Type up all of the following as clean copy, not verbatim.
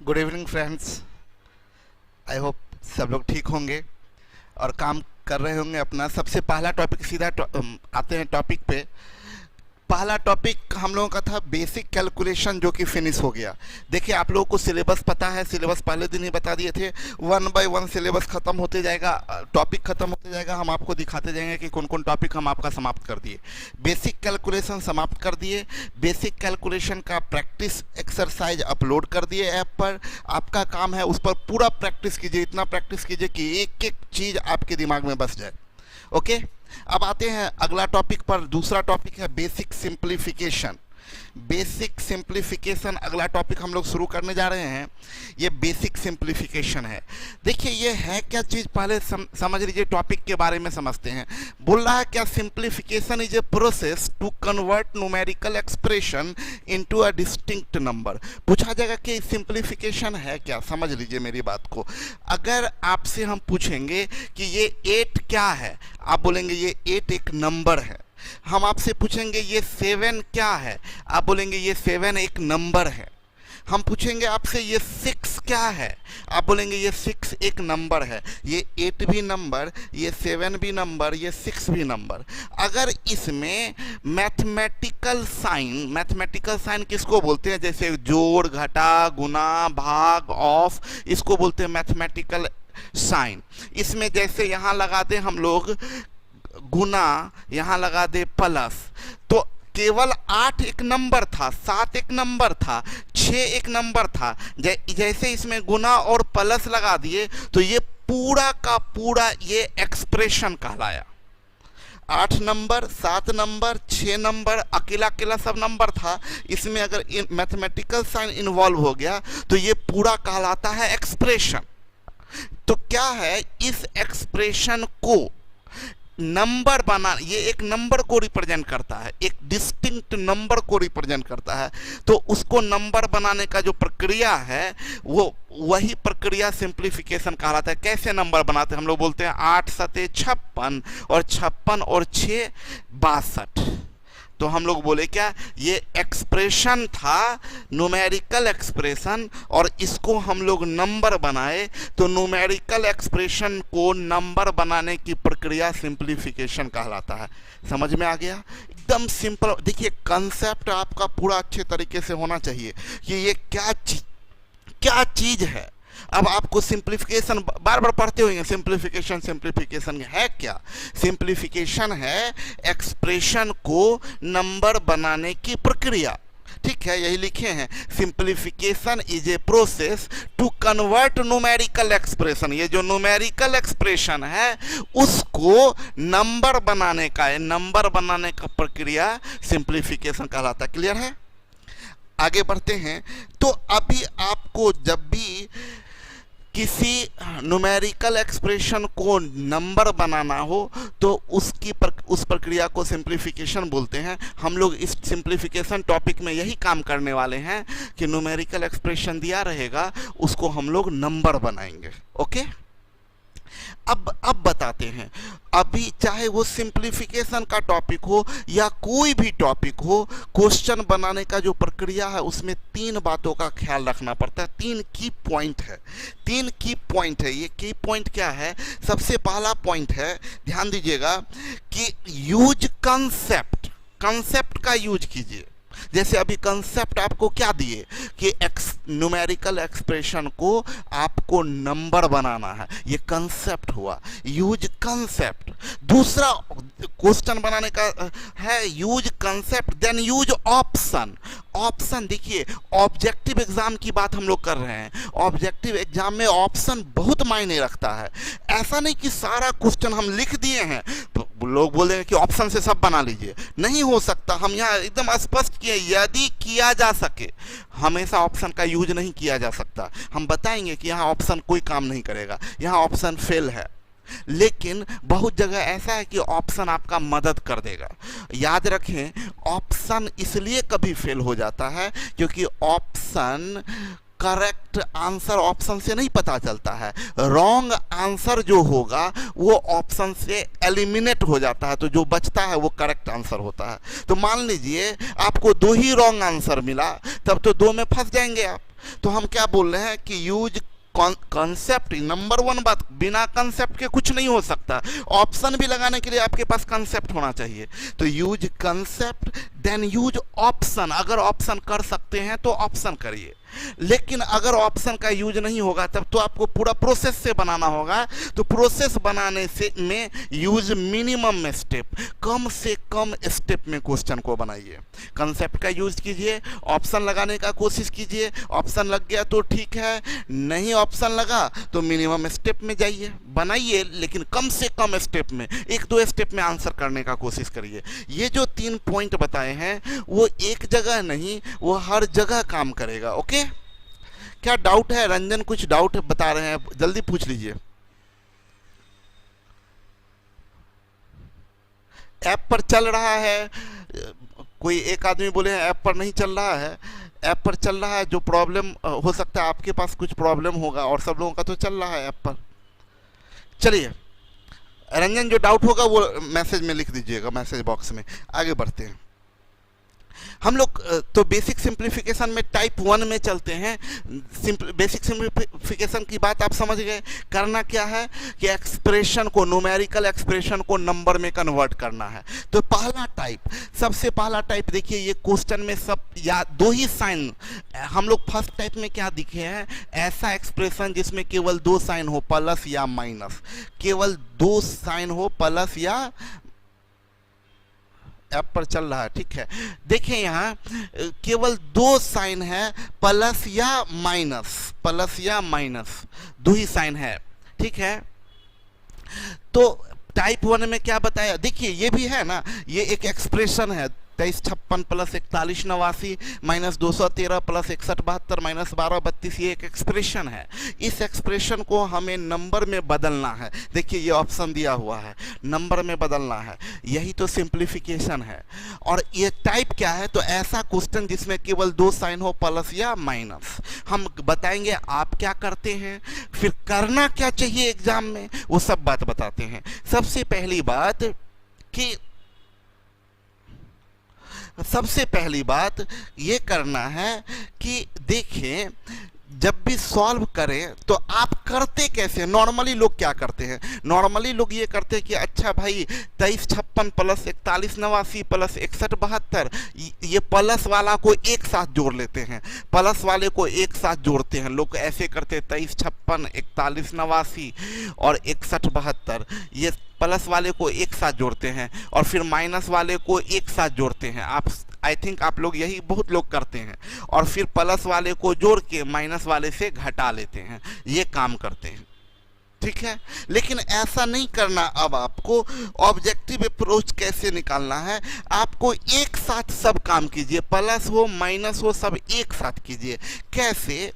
Good evening friends. I hope सब लोग ठीक होंगे और काम कर रहे होंगे अपना। सबसे पहला टॉपिक सीधा आते हैं टॉपिक पे। पहला टॉपिक हम लोगों का था बेसिक कैलकुलेशन, जो कि फिनिश हो गया। देखिए, आप लोगों को सिलेबस पता है, सिलेबस पहले दिन ही बता दिए थे। 1 बाय 1 सिलेबस खत्म होते जाएगा, टॉपिक खत्म होते जाएगा। हम आपको दिखाते जाएंगे कि कौन कौन टॉपिक हम आपका समाप्त कर दिए। बेसिक कैलकुलेशन समाप्त कर दिए। बेसिक कैलकुलेशन का प्रैक्टिस एक्सरसाइज अपलोड कर दिए ऐप पर। आपका काम है उस पर पूरा प्रैक्टिस कीजिए, इतना प्रैक्टिस कीजिए कि एक एक चीज़ आपके दिमाग में बस जाए। ओके, अब आते हैं अगला टॉपिक पर। दूसरा टॉपिक है बेसिक सिंप्लीफिकेशन। बेसिक सिंप्लीफिकेशन अगला टॉपिक हम लोग शुरू करने जा रहे हैं। ये बेसिक सिंप्लीफिकेशन है। देखिए, ये है क्या चीज़, पहले समझ लीजिए, टॉपिक के बारे में समझते हैं। बोल रहा है क्या, simplification is a process to convert numerical expression into a distinct number. पूछा जाएगा कि सिंप्लीफिकेशन है क्या। समझ लीजिए मेरी बात को। अगर आपसे हम पूछेंगे कि ये 8 क्या है, आप बोलेंगे ये 8 एक नंबर है। हम आपसे पूछेंगे ये 7 क्या है, आप बोलेंगे ये 7 एक नंबर है। हम पूछेंगे आपसे ये 6 क्या है, आप बोलेंगे ये 6 एक नंबर है। ये 8 भी नंबर, ये 7 भी नंबर, ये 6 भी नंबर। अगर इसमें मैथमेटिकल साइन किसको बोलते हैं, जैसे जोड़, घटा, गुना, भाग, ऑफ, इसको बोलते हैं मैथमेटिकल साइन। इसमें जैसे यहाँ लगा दें हम लोग गुना, यहाँ लगा दे प्लस, तो केवल 8 एक नंबर था, 7 एक नंबर था, 6 एक नंबर था। जैसे इसमें गुना और प्लस लगा दिए तो ये पूरा का पूरा ये एक्सप्रेशन कहलाया। 8 नंबर, 7 नंबर, 6 नंबर, अकेला अकेला सब नंबर था। इसमें अगर मैथमेटिकल साइन इन्वॉल्व हो गया तो ये पूरा कहलाता है एक्सप्रेशन। तो क्या है, इस एक्सप्रेशन को नंबर बना, ये एक नंबर को रिप्रेजेंट करता है, एक डिस्टिंक्ट नंबर को रिप्रेजेंट करता है। तो उसको नंबर बनाने का जो प्रक्रिया है वो वही प्रक्रिया सिंप्लीफिकेशन कहलाता है। कैसे नंबर बनाते हैं, हम लोग बोलते हैं 8 सते 56 और 56 और 6 62। तो हम लोग बोले क्या, ये एक्सप्रेशन था, न्यूमेरिकल एक्सप्रेशन, और इसको हम लोग नंबर बनाए। तो न्यूमेरिकल एक्सप्रेशन को नंबर बनाने की प्रक्रिया सिंप्लीफिकेशन कहलाता है। समझ में आ गया, एकदम सिंपल। देखिए, कंसेप्ट आपका पूरा अच्छे तरीके से होना चाहिए कि ये क्या चीज है। अब आपको सिंप्लीफिकेशन बार बार पढ़ते होंगे, सिंप्लीफिकेशन है क्या। सिंप्लीफिकेशन है एक्सप्रेशन को नंबर बनाने की प्रक्रिया। ठीक है, यही लिखे हैं, simplification is a process to convert numerical expression. ये जो न्यूमेरिकल एक्सप्रेशन है उसको नंबर बनाने का है, नंबर बनाने का प्रक्रिया सिंप्लीफिकेशन कहलाता है। क्लियर है, आगे बढ़ते हैं। तो अभी आपको जब भी किसी न्यूमेरिकल एक्सप्रेशन को नंबर बनाना हो तो उस प्रक्रिया को सिंप्लीफिकेशन बोलते हैं। हम लोग इस सिंप्लीफिकेशन टॉपिक में यही काम करने वाले हैं कि न्यूमेरिकल एक्सप्रेशन दिया रहेगा, उसको हम लोग नंबर बनाएंगे। ओके, अब बताते हैं। अभी चाहे वो सिंप्लीफिकेशन का टॉपिक हो या कोई भी टॉपिक हो, क्वेश्चन बनाने का जो प्रक्रिया है उसमें 3 बातों का ख्याल रखना पड़ता है। 3 की पॉइंट है, 3 की पॉइंट है। ये की पॉइंट क्या है, सबसे पहला पॉइंट है, ध्यान दीजिएगा कि यूज कंसेप्ट। कंसेप्ट का यूज कीजिए। जैसे अभी कंसेप्ट आपको क्या दिए कि न्यूमेरिकल एक्सप्रेशन को आपको नंबर बनाना है, ये कंसेप्ट हुआ, यूज कंसेप्ट। दूसरा क्वेश्चन बनाने का है use concept, then use option. Option, देखिए ऑब्जेक्टिव एग्जाम की बात हम लोग कर रहे हैं। ऑब्जेक्टिव एग्जाम में ऑप्शन बहुत मायने रखता है। ऐसा नहीं कि सारा क्वेश्चन हम लिख दिए हैं तो लोग बोलेंगे कि ऑप्शन से सब बना लीजिए, नहीं हो सकता। हम यहाँ एकदम स्पष्ट किए, यदि किया जा सके, हमेशा ऑप्शन का यूज नहीं किया जा सकता। हम बताएंगे कि यहाँ ऑप्शन कोई काम नहीं करेगा, यहाँ ऑप्शन फेल है। लेकिन बहुत जगह ऐसा है कि ऑप्शन आपका मदद कर देगा। याद रखें, ऑप्शन इसलिए कभी फेल हो जाता है क्योंकि ऑप्शन करेक्ट आंसर ऑप्शन से नहीं पता चलता है। रॉन्ग आंसर जो होगा वो ऑप्शन से एलिमिनेट हो जाता है, तो जो बचता है वो करेक्ट आंसर होता है। तो मान लीजिए आपको 2 ही रॉन्ग आंसर मिला, तब तो 2 में फंस जाएंगे आप। तो हम क्या बोल रहे हैं कि यूज कॉन्सेप्ट। नंबर वन बात, बिना कंसेप्ट के कुछ नहीं हो सकता। ऑप्शन भी लगाने के लिए आपके पास कंसेप्ट होना चाहिए। तो use concept then use option. अगर ऑप्शन कर सकते हैं तो ऑप्शन करिए, लेकिन अगर ऑप्शन का यूज नहीं होगा तब तो आपको पूरा प्रोसेस से बनाना होगा। तो प्रोसेस बनाने से में यूज मिनिमम में स्टेप, कम से कम स्टेप में क्वेश्चन को बनाइए। कंसेप्ट का यूज कीजिए, ऑप्शन लगाने का कोशिश कीजिए। ऑप्शन लग गया तो ठीक है, नहीं ऑप्शन लगा तो मिनिमम स्टेप में जाइए, बनाइए, लेकिन कम से कम स्टेप में, एक दो स्टेप में आंसर करने का कोशिश करिए। ये जो 3 पॉइंट बताए हैं वो एक जगह नहीं, वो हर जगह काम करेगा। ओके, क्या डाउट है? रंजन कुछ डाउट बता रहे हैं, जल्दी पूछ लीजिए। ऐप पर चल रहा है, कोई एक आदमी बोले हैं ऐप पर नहीं चल रहा है। ऐप पर चल रहा है, जो प्रॉब्लम हो सकता है आपके पास कुछ प्रॉब्लम होगा, और सब लोगों का तो चल रहा है ऐप पर। चलिए रंजन, जो डाउट होगा वो मैसेज में लिख दीजिएगा, मैसेज बॉक्स में। आगे बढ़ते हैं हम लोग। तो बेसिक सिंप्लीफिकेशन में टाइप 1 में चलते हैं। बेसिक सिंप्लीफिकेशन की बात आप समझ गए। करना क्या है कि एक्सप्रेशन को, न्यूमेरिकल एक्सप्रेशन को नंबर में कन्वर्ट करना है। तो पहला टाइप, सबसे पहला टाइप देखिए, ये क्वेश्चन में सब या 2 ही साइन। हम लोग फर्स्ट टाइप में क्या दिखे हैं, ऐसा एक्सप्रेशन जिसमें केवल 2 साइन हो, प्लस या माइनस। केवल 2 साइन हो, प्लस या, ऐप पर चल रहा है, ठीक है। देखिए यहाँ केवल 2 साइन है, प्लस या माइनस, प्लस या माइनस 2 ही साइन है, ठीक है। तो टाइप 1 में क्या बताया, देखिए ये भी है ना, ये एक एक्सप्रेशन है। 2356 प्लस 4189 माइनस 213 प्लस 6172 माइनस 1232, ये एक एक्सप्रेशन है। इस एक्सप्रेशन को हमें नंबर में बदलना है। देखिए ये ऑप्शन दिया हुआ है, नंबर में बदलना है, यही तो सिंप्लीफिकेशन है। और ये टाइप क्या है, तो ऐसा क्वेश्चन जिसमें केवल 2 साइन हो, प्लस या माइनस। हम बताएंगे आप क्या करते हैं, फिर करना क्या चाहिए एग्जाम में, वो सब बात बताते हैं। सबसे पहली बात ये करना है कि देखें, जब भी सॉल्व करें तो आप करते कैसे। नॉर्मली लोग क्या करते हैं, नॉर्मली लोग ये करते हैं कि अच्छा भाई 2356 प्लस 4189 प्लस 6172, ये प्लस वाला को एक साथ जोड़ लेते हैं, प्लस वाले को एक साथ जोड़ते हैं। लोग ऐसे करते हैं 2356 4189 और 6172, ये प्लस वाले को एक साथ जोड़ते हैं और फिर माइनस वाले को एक साथ जोड़ते हैं। आप आई थिंक आप लोग यही बहुत लोग करते हैं, और फिर प्लस वाले को जोड़ के माइनस वाले से घटा लेते हैं, ये काम करते हैं, ठीक है। लेकिन ऐसा नहीं करना। अब आपको ऑब्जेक्टिव अप्रोच कैसे निकालना है, आपको एक साथ सब काम कीजिए, प्लस हो माइनस हो सब एक साथ कीजिए। कैसे,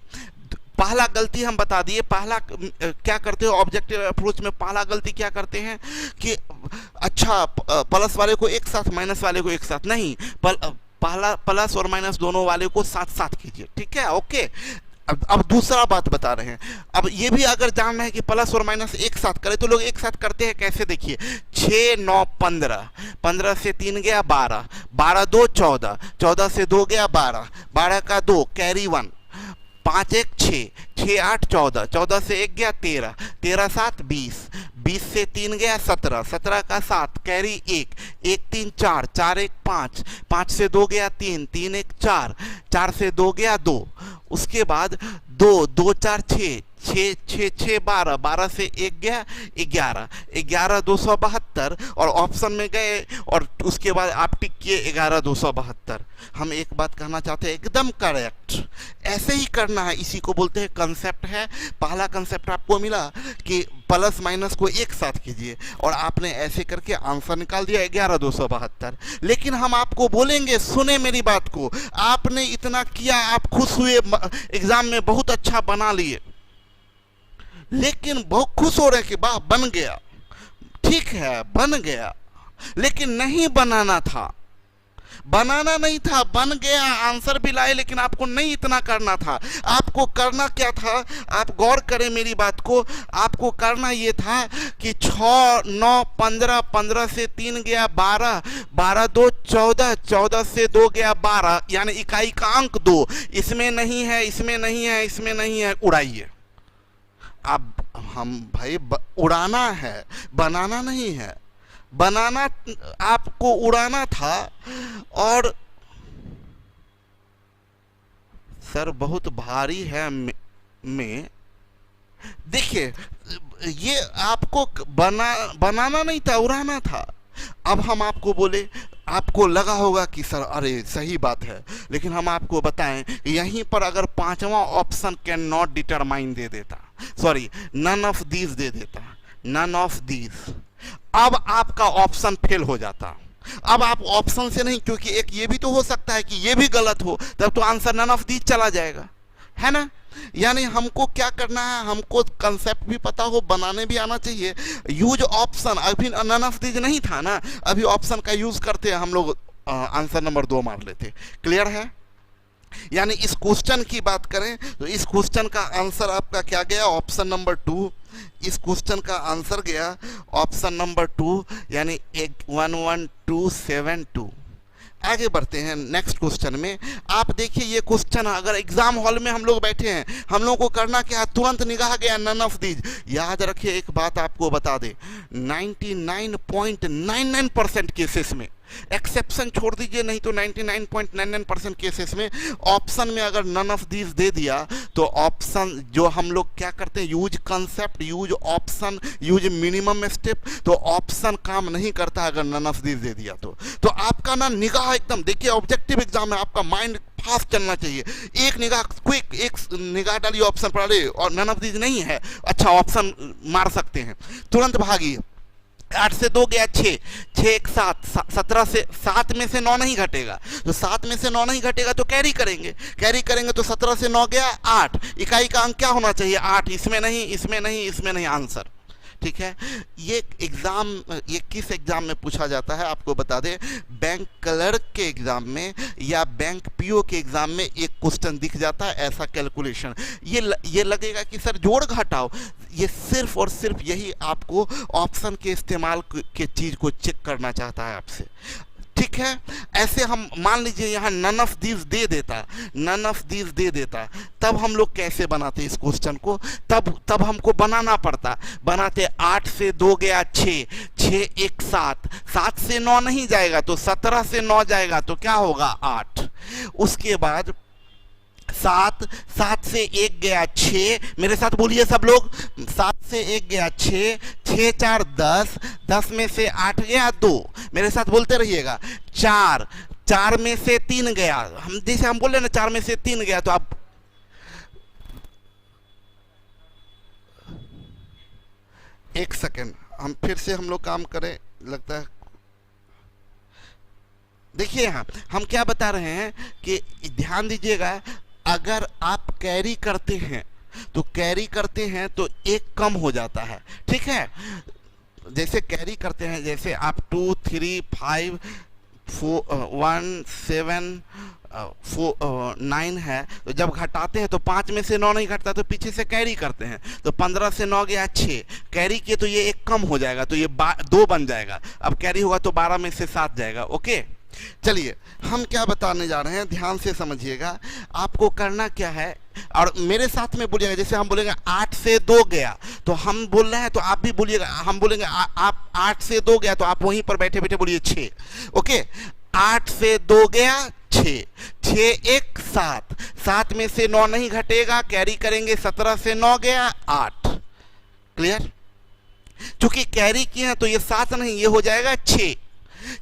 पहला गलती हम बता दिए। पहला क्या करते हो ऑब्जेक्टिव अप्रोच में, पहला गलती क्या करते हैं कि अच्छा प्लस वाले को एक साथ, माइनस वाले को एक साथ नहीं, पहला प्लस और माइनस दोनों वाले को साथ साथ कीजिए, ठीक है। ओके, अब दूसरा बात बता रहे हैं। अब ये भी अगर जानना है कि प्लस और माइनस एक साथ करें तो लोग एक साथ करते हैं कैसे, देखिए 6 9 15, 15 से 3 गया 12, 12 2 14, 14 से 2 गया 12, 12 का 2 कैरी 1, 5 1 6, 6 8 14, 14 से 1 गया 13, 13 7 20, 20 से 3 गया 17, 17 का 7 कैरी 1, 1 3 4, 4 1 5, 5 से 2 गया 3, 3 1 4, 4 से 2 गया 2, उसके बाद 2 2 4 6, 6 6 6 12, 12 से 1 गया 11, 11 272 और ऑप्शन में गए और उसके बाद आप टिक किए 11 272। हम एक बात कहना चाहते हैं, एकदम करेक्ट, ऐसे ही करना है। इसी को बोलते हैं कंसेप्ट है। पहला कंसेप्ट आपको मिला कि प्लस माइनस को एक साथ कीजिए और आपने ऐसे करके आंसर निकाल दिया 11 272। लेकिन हम आपको बोलेंगे, सुने मेरी बात को, आपने इतना किया, आप खुश हुए, एग्जाम में बहुत अच्छा बना लिए, लेकिन बहुत खुश हो रहे कि वाह बन गया, ठीक है बन गया, लेकिन नहीं बनाना था। बनाना नहीं था, बन गया, आंसर भी लाए, लेकिन आपको नहीं इतना करना था। आपको करना क्या था, आप गौर करें मेरी बात को, आपको करना ये था कि 6 9 15, 15 से 3 गया 12, 12 2 14, 14 से 2 गया 12, यानी इकाई का अंक 2, इसमें नहीं है, इसमें नहीं है, इसमें नहीं है, उड़ाइए। अब हम भाई उड़ाना है, बनाना नहीं है। बनाना आपको उड़ाना था। और सर बहुत भारी है में देखिए, ये आपको बनाना नहीं था, उड़ाना था। अब हम आपको बोले, आपको लगा होगा कि सर अरे सही बात है, लेकिन हम आपको बताएं यहीं पर अगर पांचवा ऑप्शन कैन नॉट डिटरमाइन दे देता, सॉरी नन ऑफ दीज दे देता, नन ऑफ दीज, अब आपका ऑप्शन फेल हो जाता। अब आप ऑप्शन से नहीं, क्योंकि एक ये भी तो हो सकता है कि ये भी गलत हो, तब तो आंसर नन ऑफ दीज चला जाएगा, है ना। यानी हमको क्या करना है, हमको कंसेप्ट भी पता हो, बनाने भी आना चाहिए। यूज ऑप्शन, अभी नन ऑफ दीज नहीं था ना, अभी ऑप्शन का यूज करते हम लोग, आंसर नंबर 2 मार लेते। क्लियर है। यानी इस क्वेश्चन की बात करें तो इस क्वेश्चन का आंसर आपका क्या गया, ऑप्शन नंबर 2। इस क्वेश्चन का आंसर गया ऑप्शन नंबर 2, यानी 11272। आगे बढ़ते हैं नेक्स्ट क्वेश्चन में। आप देखिए ये क्वेश्चन, अगर एग्जाम हॉल में हम लोग बैठे हैं, हम लोगों को करना क्या है, तुरंत निगाह गया नन ऑफ दीज। याद रखिए एक बात आपको बता दे, 99.99% केसेस में, एक्सेप्शन छोड़ दीजिए, नहीं तो 99.99% केसेस में ऑप्शन में अगर नन ऑफ दीज दे दिया तो ऑप्शन, जो हम लोग क्या करते हैं, use concept, use option, use minimum step, तो ऑप्शन काम नहीं करता अगर नन ऑफ दीज दे दिया तो आपका ना निगाह एकदम, देखिए ऑब्जेक्टिव एग्जाम है, आपका माइंड फास्ट चलना चाहिए। एक निगाह क्विक, एक निगाह डालिए ऑप्शन पर, अरे और नन ऑफ दीज नहीं है, अच्छा ऑप्शन मार सकते हैं, तुरंत भागिए। 8 से 2 गया 6, 6 1 7, 17 से 7 में से 9 नहीं घटेगा, तो 7 में से 9 नहीं घटेगा तो कैरी करेंगे, कैरी करेंगे तो 17 से 9 गया 8, इकाई का अंक क्या होना चाहिए 8, इसमें नहीं, इसमें नहीं, इसमें नहीं, आंसर। ठीक है। ये एग्जाम, ये किस एग्जाम में पूछा जाता है आपको बता दें, बैंक क्लर्क के एग्जाम में या बैंक पीओ के एग्जाम में एक क्वेश्चन दिख जाता है ऐसा कैलकुलेशन। ये लगेगा कि सर जोड़ घटाओ, ये सिर्फ और सिर्फ यही आपको ऑप्शन के इस्तेमाल के चीज को चेक करना चाहता है आपसे। ठीक है। ऐसे हम मान लीजिए यहाँ नन ऑफ दीज दे देता, नन ऑफ दीज दे देता, तब हम लोग कैसे बनाते इस क्वेश्चन को, तब हमको बनाना पड़ता। बनाते 8 से 2 गया 6, 6 1 7, 7 से 9 नहीं जाएगा तो 17 से 9 जाएगा तो क्या होगा 8। उसके बाद 7, 7 से 1 गया 6, मेरे साथ बोलिए सब लोग, 7 से 1 गया 6, 6 4 10, 10 में से 8 गया 2, मेरे साथ बोलते रहिएगा। 4, 4 में से 3 गया, हम जैसे हम बोले ना 4 में से 3 गया, तो आप एक सेकेंड, हम फिर से हम लोग काम करें, लगता है। देखिए यहाँ हम क्या बता रहे हैं कि ध्यान दीजिएगा, अगर आप कैरी करते हैं तो कैरी करते हैं तो एक कम हो जाता है। ठीक है। जैसे कैरी करते हैं, जैसे आप 2 3 5 4 1 7 9 है, तो जब घटाते हैं तो 5 में से 9 नहीं घटता तो पीछे से कैरी करते हैं, तो 15 से 9 गया 6, कैरी किए तो ये एक कम हो जाएगा, तो ये 2 बन जाएगा। अब कैरी होगा तो 12 में से 7 जाएगा। ओके, चलिए हम क्या बताने जा रहे हैं, ध्यान से समझिएगा। आपको करना क्या है, और मेरे साथ में बोलिएगा, जैसे हम बोलेंगे 8 से 2 गया, तो हम बोल रहे हैं तो आप भी बोलिएगा, हम बोलेंगे आप 8 से 2 गया, तो आप वहीं पर बैठे बैठे बोलिए 6। ओके, 8 से 2 गया 6, 6 1 7, 7 में से 9 नहीं घटेगा, कैरी करेंगे, 17 से 9 गया 8। क्लियर। चूंकि कैरी किए हैं तो ये 7 नहीं, ये हो जाएगा 6,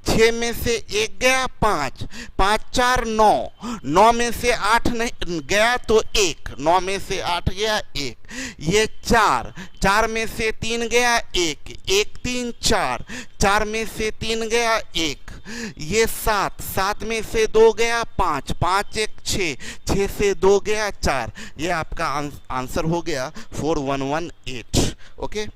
6 में से 1 गया 5, 5 4 9, 9 में से 8 नहीं गया तो 1, 9 में से 8 गया 1, ये 4, 4 में से 3 गया 1, 1 3 4, 4 में से 3 गया 1, ये 7, 7 में से 2 गया 5, 5 1 6, 6 से 2 गया 4, ये आपका आंसर हो गया 4118। ओके,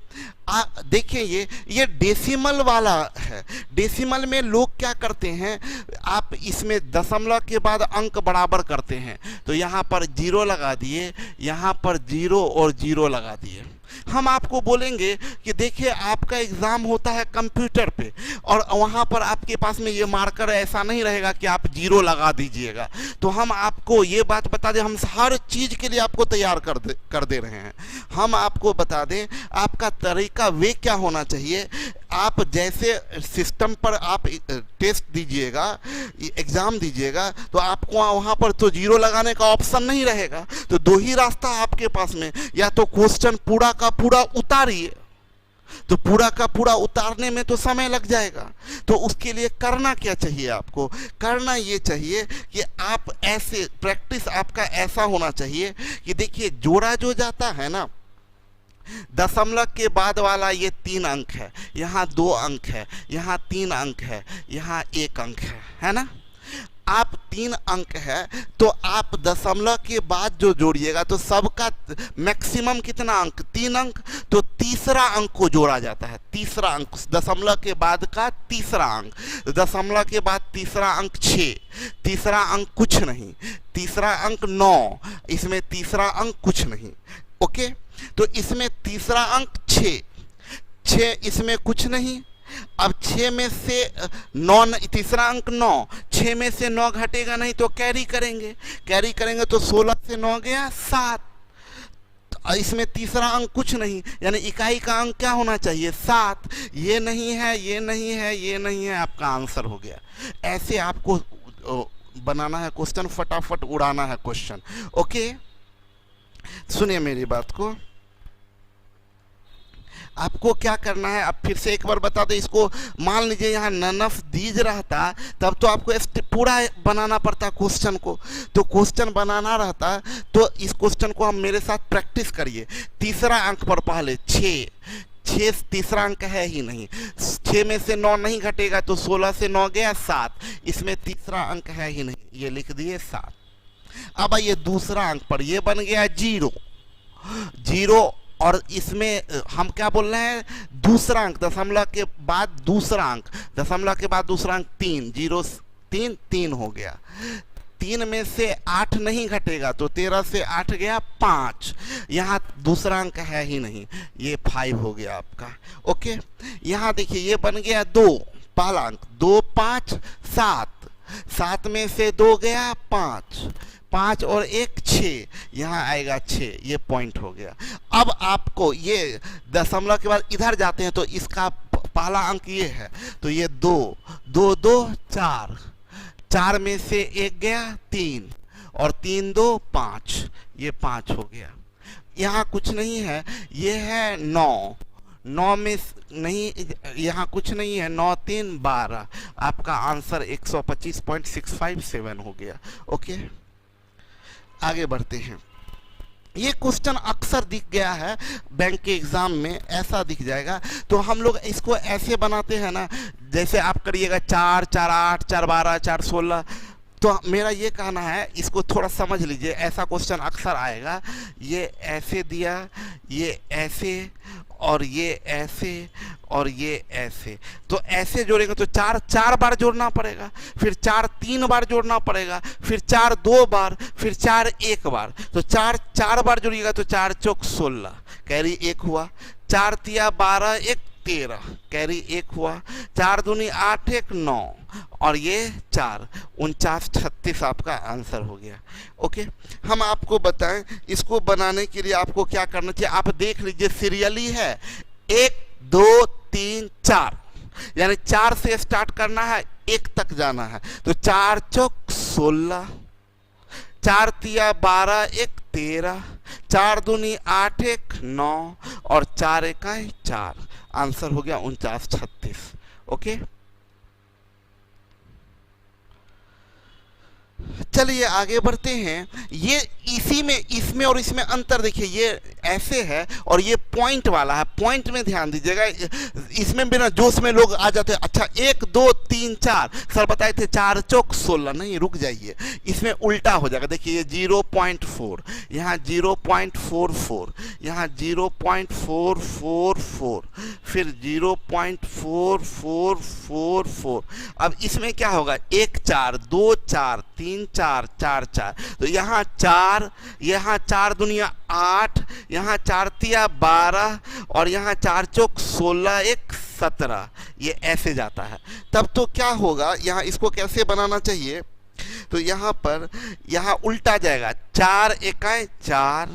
देखिए ये डेसिमल वाला है। डेसिमल में लोग क्या करते हैं, आप इसमें दशमलव के बाद अंक बराबर करते हैं, तो यहाँ पर 0 लगा दिए, यहाँ पर 0 और 0 लगा दिए। हम आपको बोलेंगे कि देखिए आपका एग्ज़ाम होता है कंप्यूटर पे, और वहाँ पर आपके पास में ये मार्कर ऐसा नहीं रहेगा कि आप 0 लगा दीजिएगा। तो हम आपको ये बात बता दें, हम हर चीज़ के लिए आपको तैयार कर दे रहे हैं। हम आपको बता दें आपका तरीका वे क्या होना चाहिए। आप जैसे सिस्टम पर आप टेस्ट दीजिएगा, एग्ज़ाम दीजिएगा, तो आपको वहाँ पर तो 0 लगाने का ऑप्शन नहीं रहेगा। तो दो ही रास्ता आपके पास में, या तो क्वेश्चन पूरा का पूरा उतारिए, तो पूरा का पूरा उतारने में तो समय लग जाएगा। तो उसके लिए करना क्या चाहिए, आपको करना ये चाहिए कि आप ऐसे प्रैक्टिस आपका ऐसा होना चाहिए कि देखिए जोड़ा जो जाता है ना, दशमलव के बाद वाला ये 3 अंक है, यहाँ 2 अंक है, यहाँ 3 अंक है, यहाँ 1 अंक है ना। आप 3 अंक है तो आप दशमलव के बाद जो जोड़िएगा तो सबका मैक्सिमम कितना अंक, 3 अंक, तो तीसरा अंक को जोड़ा जाता है। तीसरा अंक दशमलव के बाद का तीसरा अंक, दशमलव के बाद तीसरा अंक 6, तीसरा अंक कुछ नहीं, तीसरा अंक 9, इसमें तीसरा अंक कुछ नहीं। ओके, तो इसमें तीसरा अंक 6, इसमें कुछ नहीं। अब 6 में से 9, तीसरा अंक 9, 6 में से 9 घटेगा नहीं तो कैरी करेंगे तो 16 से 9 गया 7। इसमें तीसरा अंक कुछ नहीं, यानी इकाई का अंक क्या होना चाहिए, 7। ये नहीं है, ये नहीं है, ये नहीं है, आपका आंसर हो गया। ऐसे आपको बनाना है क्वेश्चन, फटाफट उड़ाना है क्वेश्चन। ओके, सुनिए मेरी बात को। आपको क्या करना है, अब फिर से एक बार बता दो। इसको मान लीजिए यहाँ ननफ दीज रहता, तब तो आपको पूरा बनाना पड़ता क्वेश्चन को। तो क्वेश्चन बनाना रहता तो इस क्वेश्चन को हम मेरे साथ प्रैक्टिस करिए। तीसरा अंक पर पहले 6 तीसरा अंक है ही नहीं, 6 में से 9 नहीं घटेगा तो 16 से 9 गया 7, इसमें तीसरा अंक है ही नहीं, ये लिख दिए 7। अब आइए दूसरा अंक पर, ये बन गया 0, और इसमें हम क्या बोल रहे हैं, दूसरा अंक दशमलव के बाद दूसरा अंक, दशमलव के बाद दूसरा अंक 3, 0 3 हो गया। 3 में से 8 नहीं घटेगा तो 13 से 8 गया 5, यहाँ दूसरा अंक है ही नहीं, ये 5 हो गया आपका। ओके, यहाँ देखिए ये बन गया 2, पहला अंक 2 5 7 में से 2 गया 5 और 1 6, यहाँ आएगा 6, ये पॉइंट हो गया। अब आपको ये दशमलव के बाद इधर जाते हैं तो इसका पहला अंक ये है, तो ये 2 4 में से 1 गया 3, और 3 2 5, ये 5 हो गया। यहाँ कुछ नहीं है, ये है 9 में नहीं, यहाँ कुछ नहीं है, 9 3 12, आपका आंसर 125.657 हो गया। ओके, आगे बढ़ते हैं। ये क्वेश्चन अक्सर दिख गया है बैंक के एग्जाम में, ऐसा दिख जाएगा। तो हम लोग इसको ऐसे बनाते हैं ना, जैसे आप करिएगा 4 4 8 4 12 4 16। तो मेरा ये कहना है, इसको थोड़ा समझ लीजिए, ऐसा क्वेश्चन अक्सर आएगा। ये ऐसे दिया, ये ऐसे, और ये ऐसे, और ये ऐसे। तो ऐसे जोड़ेंगे तो 4 बार जोड़ना पड़ेगा, फिर 4 3 बार जोड़ना पड़ेगा, फिर 4 2 बार, फिर 4 1 बार। तो 4 बार जोड़िएगा तो 4 चौक 16, कैरी 1 हुआ। 4 तिया 12 1 13, कैरी 1 हुआ। 4 दूनी 8 1 9, और ये 4 49 36 आपका आंसर हो गया। ओके, हम आपको बताएं इसको बनाने के लिए आपको क्या करना चाहिए। आप देख लीजिए, सीरियली है 1 2 3 4, यानी 4 से स्टार्ट करना है, 1 तक जाना है। तो 4 चौक 16, 4 तिया 12 1 13, 4 दूनी 8 1 9, और 4 1 4, आंसर हो गया 49 36। ओके, चलिए आगे बढ़ते हैं। इसी में इसमें और इसमें अंतर देखिए, ये ऐसे है और ये पॉइंट वाला है, पॉइंट में ध्यान दीजिएगा। इसमें बिना जोश में लोग आ जाते हैं, अच्छा 1 2 3 4 सर बताए थे 4 चौक 16, नहीं रुक जाइए, इसमें उल्टा हो जाएगा। देखिए ये 0.4, यहाँ 0.44, यहाँ 0.444, फिर 0.4444। अब इसमें क्या होगा, 1 4 2 4 3 4 4 4, तो यहाँ 4, यहाँ 4 दुनिया 8, यहाँ 4 तिया 12 और यहाँ 4 चौक 16 1 17, ये ऐसे जाता है। तब तो क्या होगा, यहाँ इसको कैसे बनाना चाहिए, तो यहाँ पर यहाँ उल्टा जाएगा, 4 एकाएं 4,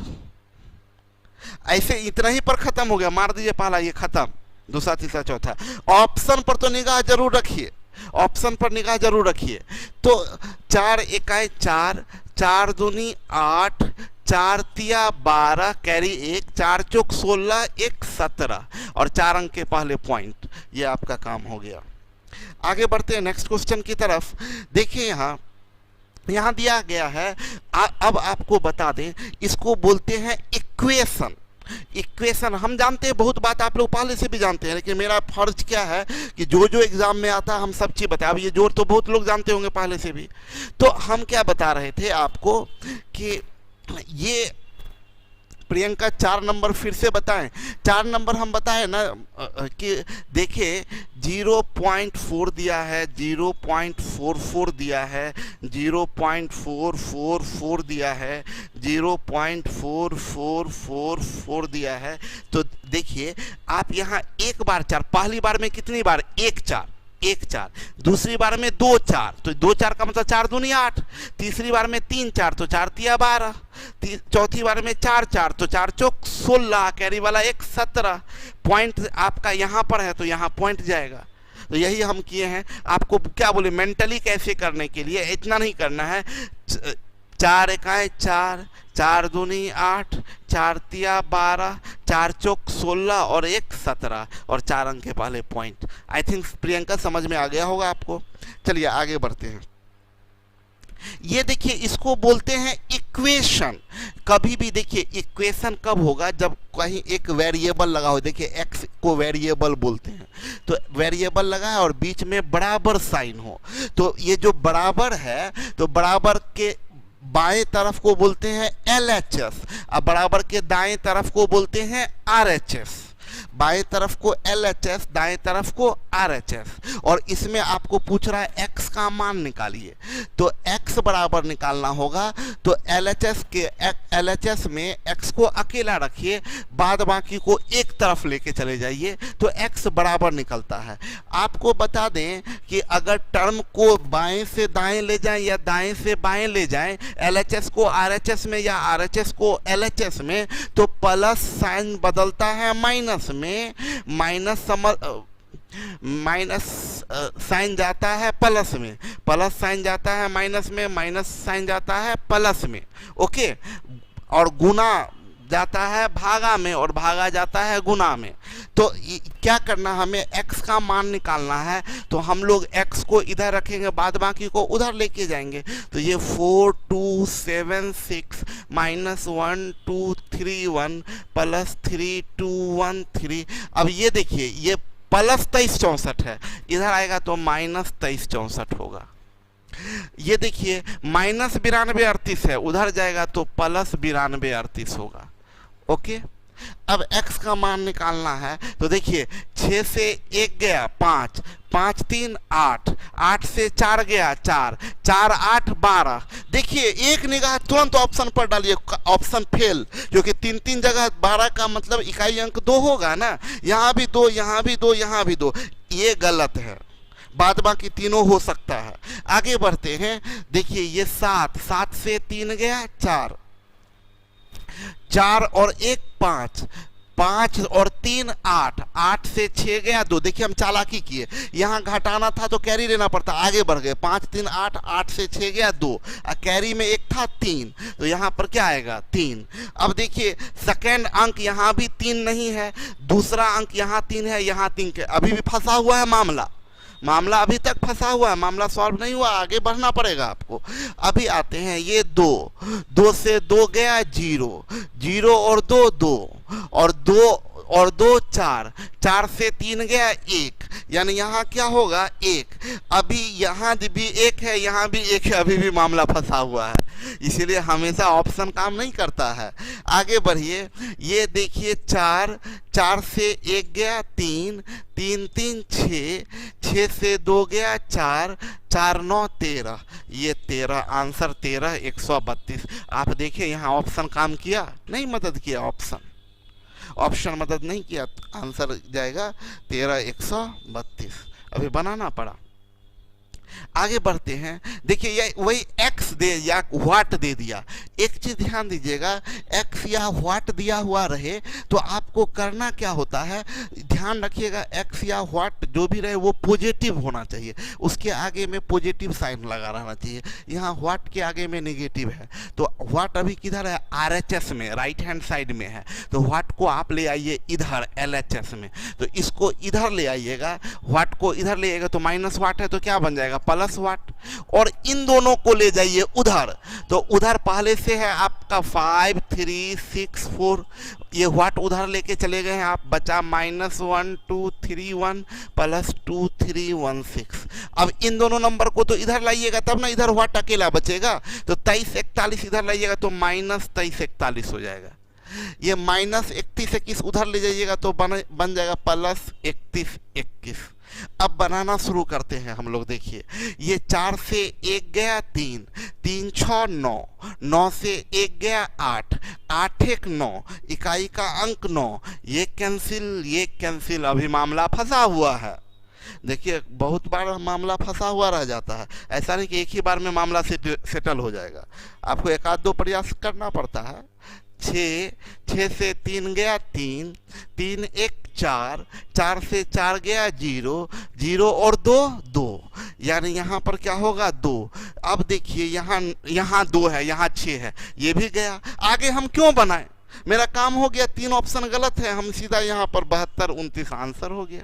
ऐसे इतना ही पर खत्म हो गया, मार दीजिए पहला, ये खत्म, दूसरा तीसरा चौथा। ऑप्शन पर तो निगाह जरूर रखिए, ऑप्शन पर निगाह जरूर रखिए। तो 4 एकाएं 4, 4 दूनी 8, 4 तिया 12, कैरी 1, 4 चौक 16 1 17 और 4 अंक के पहले पॉइंट, ये आपका काम हो गया। आगे बढ़ते हैं नेक्स्ट क्वेश्चन की तरफ। देखिए यहाँ दिया गया है, अब आपको बता दें, इसको बोलते हैं इक्वेशन। इक्वेशन हम जानते हैं, बहुत बात आप लोग पहले से भी जानते हैं, लेकिन मेरा फर्ज क्या है कि जो जो एग्जाम में आता है हम सब चीज़ बताएं। अब ये जोड़ तो बहुत लोग जानते होंगे पहले से भी। तो हम क्या बता रहे थे आपको कि ये प्रियंका 4 नंबर फिर से बताएं। 4 नंबर हम बताएं ना कि देखिए 0.4 दिया है, 0.44 दिया है, 0.444 दिया है, 0.4444 दिया है। तो देखिए आप यहाँ एक बार 4, पहली बार में कितनी बार, 1 4 1 4, दूसरी बार में 2 4, तो 2 4 का मतलब 4 दूनी 8, तीसरी बार में 3 4 तो 4 तिया 12, चौथी बार में 4 4 तो 4 चौक 16, कैरी वाला 1 17। पॉइंट आपका यहाँ पर है तो यहाँ पॉइंट जाएगा। तो यही हम किए हैं, आपको क्या बोले मेंटली कैसे करने के लिए, इतना नहीं करना है। 4 एकाएं 4, 4 दूनी 8, 4 तिया 12, 4 चौक 16 और 1 17 और 4 अंक के पहले पॉइंट। आई थिंक प्रियंका समझ में आ गया होगा आपको। चलिए आगे बढ़ते हैं। ये देखिए इसको बोलते हैं इक्वेशन। कभी भी देखिए इक्वेशन कब होगा, जब कहीं एक वेरिएबल लगा हो। देखिए एक्स को वेरिएबल बोलते हैं, तो वेरिएबल लगा है और बीच में बराबर साइन हो, तो ये जो बराबर है तो बराबर के बाएं तरफ को बोलते हैं LHS, अब बराबर के दाएं तरफ को बोलते हैं RHS। बाएं तरफ को LHS, दाएं तरफ को RHS। और इसमें आपको पूछ रहा है x का मान निकालिए, तो x बराबर निकालना होगा। तो LHS में x को अकेला रखिए, बाद बाकी को एक तरफ लेके चले जाइए, तो x बराबर निकलता है। आपको बता दें कि अगर टर्म को बाएं से दाएं ले जाएं या दाएं से बाएं ले जाएं, LHS को RHS में या RHS को LHS में, तो प्लस साइन बदलता है माइनस में, माइनस साइन जाता है प्लस में, प्लस साइन जाता है माइनस में, माइनस साइन जाता है प्लस में, ओके। और गुना जाता है भागा में और भागा जाता है गुना में। तो क्या करना, हमें x का मान निकालना है, तो हम लोग x को इधर रखेंगे, बाद बाकी को उधर लेके जाएंगे। तो ये 4 2 7 6 माइनस 1 2 3 1 प्लस 3 2 1 3। अब ये देखिए ये प्लस 23 64 है, इधर आएगा तो माइनस 23 64 होगा। ये देखिए माइनस 92 38 है, उधर जाएगा तो प्लस 92 38 होगा, ओके। अब x का मान निकालना है, तो देखिए 6 से 1 गया 5, 5 3 8, 8 से 4 गया 4, 4 8 12। देखिए एक निगाह तुरंत ऑप्शन पर डालिए, ऑप्शन फेल, क्योंकि 3 3 जगह 12 का मतलब इकाई अंक 2 होगा ना, यहाँ भी 2, यहाँ भी 2, यहाँ भी 2, ये गलत है, बाद बाकी तीनों हो सकता है। आगे बढ़ते हैं। देखिए ये 7, 7 से 3 गया 4, 4 और 1 5, 5 और 3 8, 8 से 6 गया 2। देखिए हम चालाकी किए, यहाँ घटाना था तो कैरी लेना पड़ता, आगे बढ़ गए, 5 3 8, 8 से 6 गया 2, कैरी में 1 था 3, तो यहाँ पर क्या आएगा 3। अब देखिए सेकेंड अंक यहाँ भी 3 नहीं है, दूसरा अंक यहाँ 3 है, यहाँ 3 के, अभी भी फंसा हुआ है मामला, मामला अभी तक फंसा हुआ है, मामला सॉल्व नहीं हुआ, आगे बढ़ना पड़ेगा आपको। अभी आते हैं ये 2, 2 से 2 गया 0, 0 और 2 2, और 2 4, 4 से 3 गया 1, यानी यहाँ क्या होगा 1। अभी यहाँ भी 1 है, यहाँ भी 1 है, अभी भी मामला फंसा हुआ है, इसीलिए हमेशा ऑप्शन काम नहीं करता है। आगे बढ़िए, ये देखिए 4, 4 से 1 गया 3, 3 3 6, 6 से 2 गया 4, 4 9 13, ये 13 आंसर 13 132। आप देखिए यहाँ ऑप्शन काम किया नहीं, मदद किया ऑप्शन मदद नहीं किया, आंसर जाएगा 13 132। अभी बनाना पड़ा। आगे बढ़ते हैं, देखिए ये वही x दे या व्हाट दे दिया। एक चीज ध्यान दीजिएगा, x या व्हाट दिया हुआ रहे तो आपको करना क्या होता है, ध्यान रखिएगा, x या व्हाट जो भी रहे वो पॉजिटिव होना चाहिए, उसके आगे में पॉजिटिव साइन लगा रहना चाहिए। यहाँ व्हाट के आगे में नेगेटिव है, तो व्हाट अभी किधर है, RHS में, राइट हैंड साइड में है, तो व्हाट को आप ले आइए इधर LHS में, तो इसको इधर ले आइएगा, व्हाट को इधर ले आइएगा तो माइनस व्हाट है तो क्या बन जाएगा प्लस वाट, और इन दोनों को ले जाइए उधर, तो उधर पहले से है आपका 5 3 6 4, ये वाट उधर लेके चले गए हैं आप, बचा -1 2 3 1 प्लस 2 3 1 6। अब इन दोनों नंबर को तो इधर लाइएगा तब ना इधर वाट अकेला बचेगा, तो 23 41 इधर लाइएगा तो -23 41 हो जाएगा। ये -31 21 उधर ले जाइएगा तो बन जाएगा +31 21। अब बनाना शुरू करते हैं हम लोग। देखिए ये 4 से 1 गया 3, 3 6 9, 9 से 1 गया 8, 8 1 9, इकाई का अंक 9, ये कैंसिल, अभी मामला फंसा हुआ है। देखिए बहुत बार मामला फंसा हुआ रह जाता है, ऐसा नहीं कि एक ही बार में मामला सेटल हो जाएगा, आपको एक आध दो प्रयास करना पड़ता है। 6 से 3 गया 3, 3 1 4, 4 से 4 गया 0, 0 और 2 2, यानी यहाँ पर क्या होगा 2। अब देखिए यहाँ 2 है, यहाँ 6 है, ये भी गया। आगे हम क्यों बनाए, मेरा काम हो गया, 3 ऑप्शन गलत है, हम सीधा यहाँ पर 72 29 आंसर हो गया।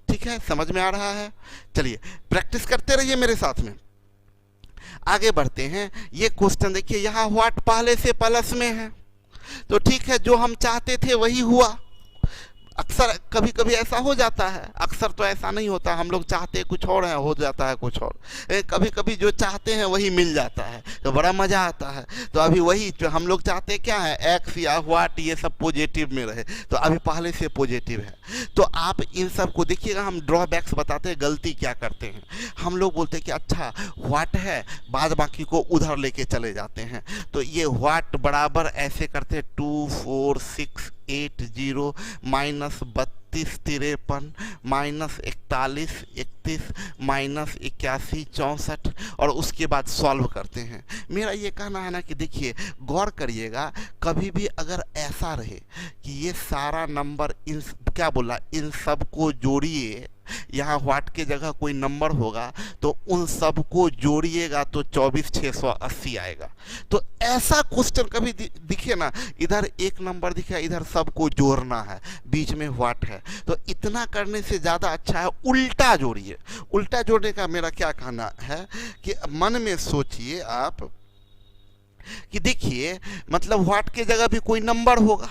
ठीक है, समझ में आ रहा है। चलिए प्रैक्टिस करते रहिए मेरे साथ में। आगे बढ़ते हैं। ये क्वेश्चन देखिए, यहाँ व्हाट पहले से प्लस में है, तो ठीक है, जो हम चाहते थे वही हुआ। अक्सर कभी कभी ऐसा हो जाता है, अक्सर तो ऐसा नहीं होता, हम लोग चाहते कुछ और है, हो जाता है कुछ और। कभी कभी जो चाहते हैं वही मिल जाता है तो बड़ा मज़ा आता है। तो अभी वही जो हम लोग चाहते क्या है, एक्स या व्हाट ये सब पॉजिटिव में रहे, तो अभी पहले से पॉजिटिव है। तो आप इन सब को देखिएगा, हम ड्रॉबैक्स बताते हैं, गलती क्या करते हैं हम लोग, बोलते हैं कि अच्छा व्हाट है, बाद बाकी को उधर लेके चले जाते हैं। तो ये व्हाट बराबर ऐसे करते हैं 2 4 6 8 0 -32 53 -41 31 -81 64, और उसके बाद सॉल्व करते हैं। मेरा ये कहना है ना कि देखिए गौर करिएगा, कभी भी अगर ऐसा रहे कि ये सारा नंबर इन सब को जोड़िए, यहाँ व्हाट के जगह कोई नंबर होगा तो उन सब को जोड़िएगा तो 24,680 आएगा। तो ऐसा क्वेश्चन कभी दिखे ना, इधर एक नंबर दिखे, इधर सबको जोड़ना है, बीच में व्हाट है, तो इतना करने से ज़्यादा अच्छा है उल्टा जोड़िए। उल्टा जोड़ने का मेरा क्या कहना है कि मन में सोचिए आप कि देखिए मतलब व्हाट के जगह भी कोई नंबर होगा,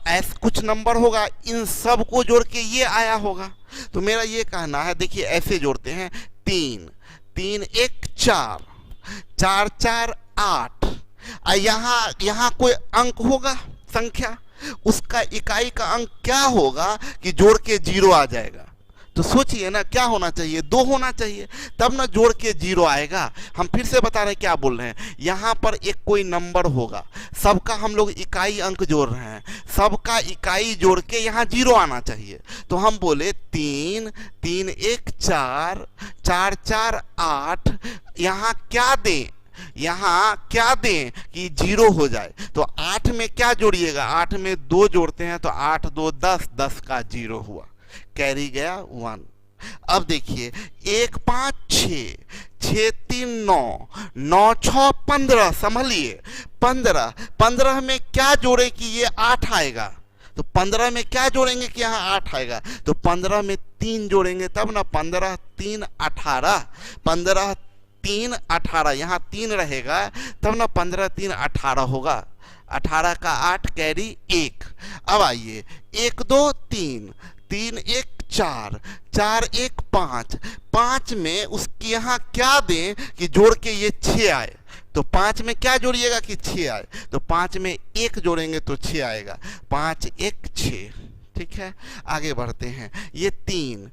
ऐसा कुछ नंबर होगा, इन सब को जोड़ के ये आया होगा। तो मेरा ये कहना है, देखिए ऐसे जोड़ते हैं, 3 3 1 4 4 4 8, यहाँ कोई अंक होगा संख्या, उसका इकाई का अंक क्या होगा कि जोड़ के 0 आ जाएगा। तो सोचिए ना, क्या होना चाहिए, 2 होना चाहिए, तब ना जोड़ के 0 आएगा। हम फिर से बता रहे हैं क्या बोल रहे हैं, यहाँ पर एक कोई नंबर होगा, सबका हम लोग इकाई अंक जोड़ रहे हैं, सबका इकाई जोड़ के यहाँ 0 आना चाहिए। तो हम बोले 3 3 1 4 4 4 8, यहाँ क्या दें, यहाँ क्या दें कि 0 हो जाए। तो 8 में क्या जोड़िएगा, 8 में 2 जोड़ते हैं तो 8 2 10, 10 का 0 हुआ, कैरी गया 1। अब देखिए 1 5 6 6 3 9 9 6 15, संभलिए 15 में क्या जोड़े कि ये 8 आएगा, तो 15 में क्या जोड़ेंगे कि यहाँ 8 आएगा, तो 15 में 3 जोड़ेंगे तब ना, 15 3 18, 15 3 18, यहाँ 3 रहेगा तब ना 15 3 18 होगा, 18 का 8 कैरी 1। अब आइए 1 2 3, 3 1 4, 4 1 5, 5 में उसके यहाँ क्या दें कि जोड़ के ये 6 आए, तो 5 में क्या जोड़िएगा कि 6 आए, तो 5 में 1 जोड़ेंगे तो 6 आएगा, 5 1 6। ठीक है, आगे बढ़ते हैं, ये 3,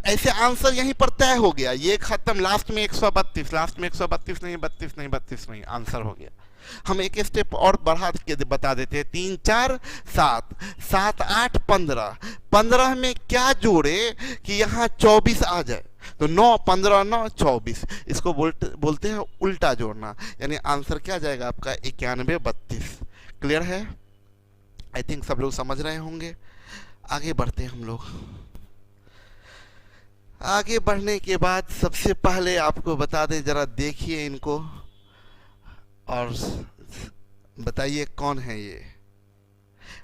ऐसे आंसर यहीं पर तय हो गया, ये खत्म, लास्ट में 132, लास्ट में 132 नहीं, 32 नहीं, 32 नहीं, आंसर हो गया। हम एक स्टेप और बढ़ा के बता देते हैं, 3 4 7, 7 8 15, 15 में क्या जोड़े कि यहाँ 24 आ जाए, तो 9 15 9 24, इसको बोलते हैं उल्टा जोड़ना, यानी आंसर क्या जाएगा आपका 91 32। क्लियर है? आई थिंक सब लोग समझ रहे होंगे। आगे बढ़ते हैं हम लोग। आगे बढ़ने के बाद सबसे पहले आपको बता दें, जरा देखिए इनको और बताइए कौन है ये।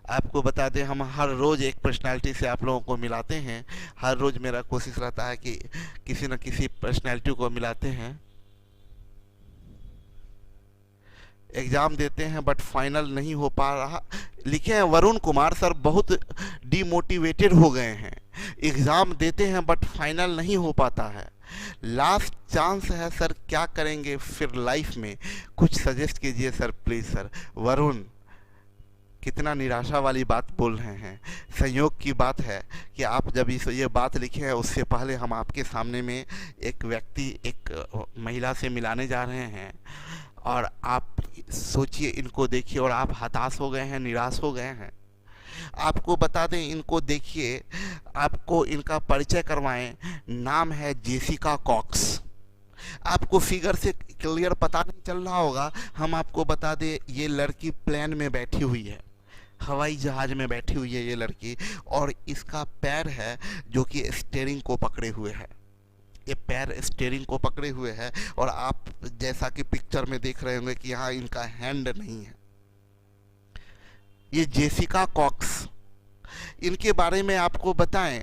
आपको बता दें, हम हर रोज़ एक पर्सनालिटी से आप लोगों को मिलाते हैं, हर रोज़ मेरा कोशिश रहता है कि किसी न किसी पर्सनालिटी को मिलाते हैं। एग्ज़ाम देते हैं बट फाइनल नहीं हो पा रहा, लिखे हैं वरुण कुमार सर, बहुत डिमोटिवेटेड हो गए हैं, एग्ज़ाम देते हैं बट फाइनल नहीं हो पाता है, लास्ट चांस है सर, क्या करेंगे फिर लाइफ में, कुछ सजेस्ट कीजिए सर प्लीज़। सर वरुण, कितना निराशा वाली बात बोल रहे हैं। संयोग की बात है कि आप जब ये बात लिखे हैं उससे पहले हम आपके सामने में एक व्यक्ति, एक महिला से मिलाने जा रहे हैं, और आप सोचिए, इनको देखिए और आप हताश हो गए हैं, निराश हो गए हैं। आपको बता दें, इनको देखिए, आपको इनका परिचय करवाएं, नाम है जेसिका कॉक्स। आपको फिगर से क्लियर पता नहीं चल रहा होगा, हम आपको बता दें, ये लड़की प्लेन में बैठी हुई है, हवाई जहाज में बैठी हुई है ये लड़की, और इसका पैर है जो कि स्टीयरिंग को पकड़े हुए है, ये पैर स्टीयरिंग को पकड़े हुए है, और आप जैसा कि पिक्चर में देख रहे होंगे कि यहाँ इनका हैंड नहीं है। ये जेसिका कॉक्स, इनके बारे में आपको बताएं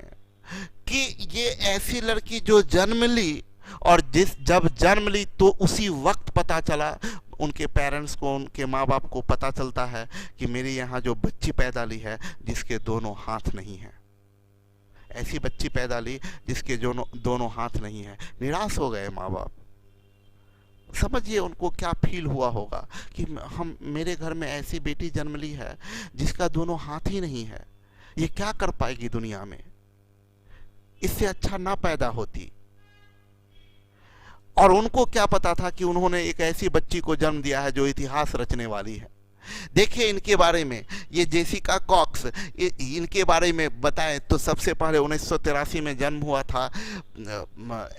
कि ये ऐसी लड़की जो जन्म ली, और जब जन्म ली तो उसी वक्त पता चला उनके पेरेंट्स को, उनके माँ बाप को पता चलता है कि मेरे यहाँ जो बच्ची पैदा ली है जिसके दोनों हाथ नहीं हैं, ऐसी बच्ची पैदा ली जिसके दोनों हाथ नहीं है। निराश हो गए माँ बाप। समझिए उनको क्या फील हुआ होगा कि मेरे घर में ऐसी बेटी जन्म ली है जिसका दोनों हाथ ही नहीं है, ये क्या कर पाएगी दुनिया में, इससे अच्छा ना पैदा होती। और उनको क्या पता था कि उन्होंने एक ऐसी बच्ची को जन्म दिया है जो इतिहास रचने वाली है। देखिए इनके बारे में, ये जेसिका कॉक्स, इनके बारे में बताएं तो सबसे पहले 1983 में जन्म हुआ था,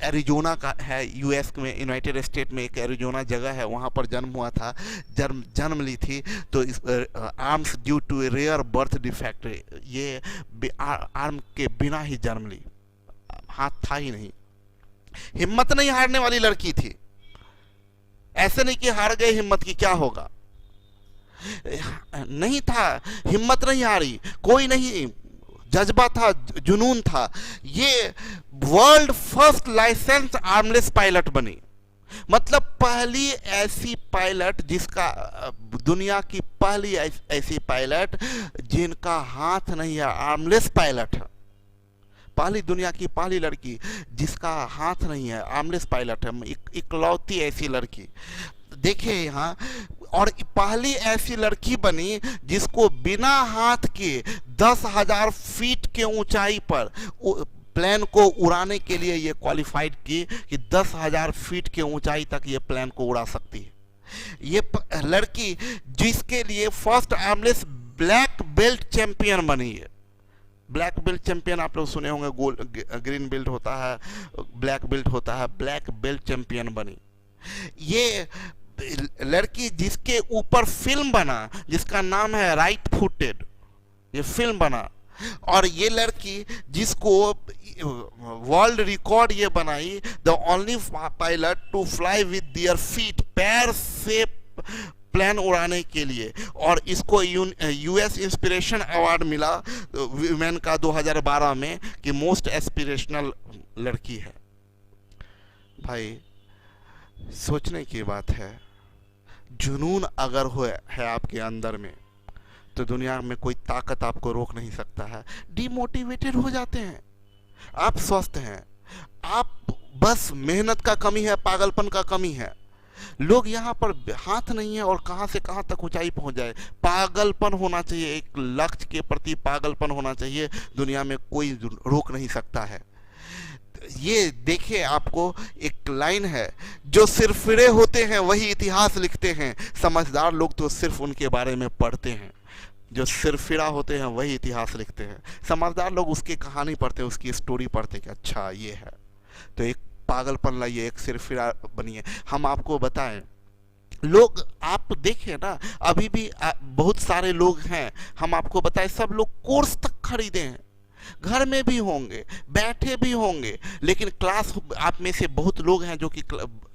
एरिजोना का है, यूएस में, यूनाइटेड स्टेट में एक एरिजोना जगह है, वहाँ पर जन्म हुआ था। जन्म ली थी तो arms due to a rare birth defect, ये आर्म के बिना ही जन्म ली, हाथ था ही नहीं। हिम्मत नहीं हारने वाली लड़की थी, ऐसे नहीं कि हार गए हिम्मत की क्या होगा, नहीं था, हिम्मत नहीं हारी, कोई नहीं, जज्बा था, जुनून था। ये world first license armless pilot बनी, मतलब पहली ऐसी पायलट जिसका, दुनिया की पहली ऐसी पायलट जिनका हाथ नहीं है, आर्मलेस पायलट है, पहली दुनिया की पहली लड़की जिसका हाथ नहीं है, आर्मलेस पायलट है, इकलौती ऐसी लड़की। देखिए यहाँ, और पहली ऐसी लड़की बनी जिसको बिना हाथ के 10,000 फीट के ऊंचाई पर प्लेन को उड़ाने के लिए ये क्वालिफाइड की कि 10,000 फीट के ऊंचाई तक ये प्लेन को उड़ा सकती है। ये लड़की जिसके लिए first armless black belt champion बनी है। ब्लैक बेल्ट चैंपियन आप लोग सुने होंगे, ग्रीन बेल्ट होता है, ब्लैक बेल्ट होता है, ब्लैक बेल्ट चैंपियन बनी ये लड़की, जिसके ऊपर फिल्म बना जिसका नाम है राइट फुटेड, ये फिल्म बना। और ये लड़की जिसको वर्ल्ड रिकॉर्ड ये बनाई, the only pilot to fly with their feet, पैर से प्लेन उड़ाने के लिए, और इसको यूएस इंस्पिरेशन अवार्ड मिला वीमेन का 2012 में कि मोस्ट एस्पिरेशनल लड़की है। भाई सोचने की बात है, जुनून अगर है आपके अंदर में तो दुनिया में कोई ताकत आपको रोक नहीं सकता है। डिमोटिवेटेड हो जाते हैं, आप स्वस्थ हैं, आप बस मेहनत का कमी है, पागलपन का कमी है। लोग यहाँ पर हाथ नहीं है और कहाँ से कहाँ तक ऊंचाई पहुंच जाए। पागलपन होना चाहिए, एक लक्ष्य के प्रति पागलपन होना चाहिए, दुनिया में कोई रोक नहीं सकता है। ये देखिए, आपको एक लाइन है, जो सिरफिरे होते हैं वही इतिहास लिखते हैं, समझदार लोग तो सिर्फ उनके बारे में पढ़ते हैं। जो सिरफिरा होते हैं वही इतिहास लिखते हैं, समझदार लोग उसकी कहानी पढ़ते हैं, उसकी स्टोरी पढ़ते हैं कि अच्छा ये है। तो एक पागलपन लाइए, एक सिरफिरा बनिए। हम आपको बताएं, लोग आप देखें ना, अभी भी बहुत सारे लोग हैं, हम आपको बताएं, सब लोग कोर्स तक खरीदे हैं, घर में भी होंगे, बैठे भी होंगे, लेकिन क्लास, आप में से बहुत लोग हैं जो कि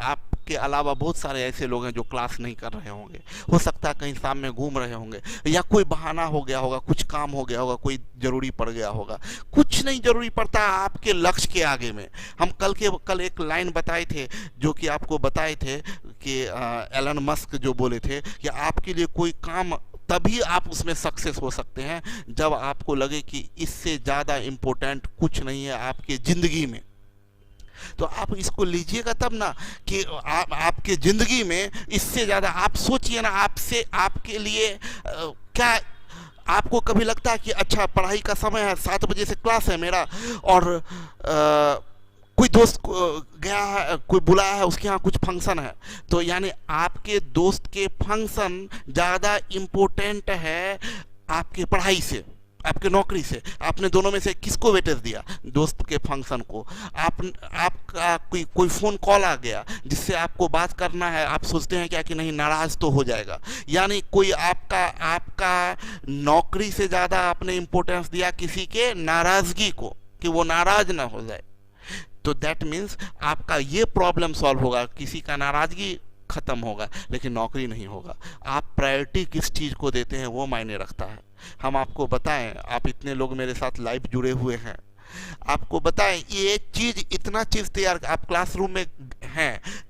आपके अलावा बहुत सारे ऐसे लोग हैं जो क्लास नहीं कर रहे होंगे। हो सकता है कहीं शाम में घूम रहे होंगे, या कोई बहाना हो गया होगा, कुछ काम हो गया होगा, कोई जरूरी पड़ गया होगा। कुछ नहीं जरूरी पड़ता आपके लक्ष्य के आगे में। हम कल एक लाइन बताए थे, जो कि आपको बताए थे कि एलन मस्क जो बोले थे कि आपके लिए कोई काम तभी आप उसमें सक्सेस हो सकते हैं जब आपको लगे कि इससे ज़्यादा इम्पोर्टेंट कुछ नहीं है आपके ज़िंदगी में। तो आप इसको लीजिएगा तब ना कि आपके ज़िंदगी में इससे ज़्यादा आप सोचिए ना, आपसे आपके लिए क्या आपको कभी लगता है कि अच्छा पढ़ाई का समय है, 7 बजे से क्लास है मेरा, और कोई दोस्त गया है, कोई बुलाया है, उसके यहाँ कुछ फंक्शन है, तो यानी आपके दोस्त के फंक्शन ज़्यादा इम्पोर्टेंट है आपके पढ़ाई से, आपके नौकरी से। आपने दोनों में से किसको वेटेज दिया? दोस्त के फंक्शन को। आपका कोई फ़ोन कॉल आ गया जिससे आपको बात करना है, आप सोचते हैं क्या कि नहीं नाराज़ तो हो जाएगा, यानी कोई आपका नौकरी से ज़्यादा आपने इम्पोर्टेंस दिया किसी के नाराज़गी को, कि वो नाराज़ ना हो जाए। तो दैट मीन्स आपका ये प्रॉब्लम सॉल्व होगा, किसी का नाराज़गी ख़त्म होगा, लेकिन नौकरी नहीं होगा। आप प्रायोरिटी किस चीज़ को देते हैं वो मायने रखता है। हम आपको बताएं, आप इतने लोग मेरे साथ लाइव जुड़े हुए हैं, आपको बताएं ये चीज़, इतना चीज़ तैयार, आप क्लासरूम में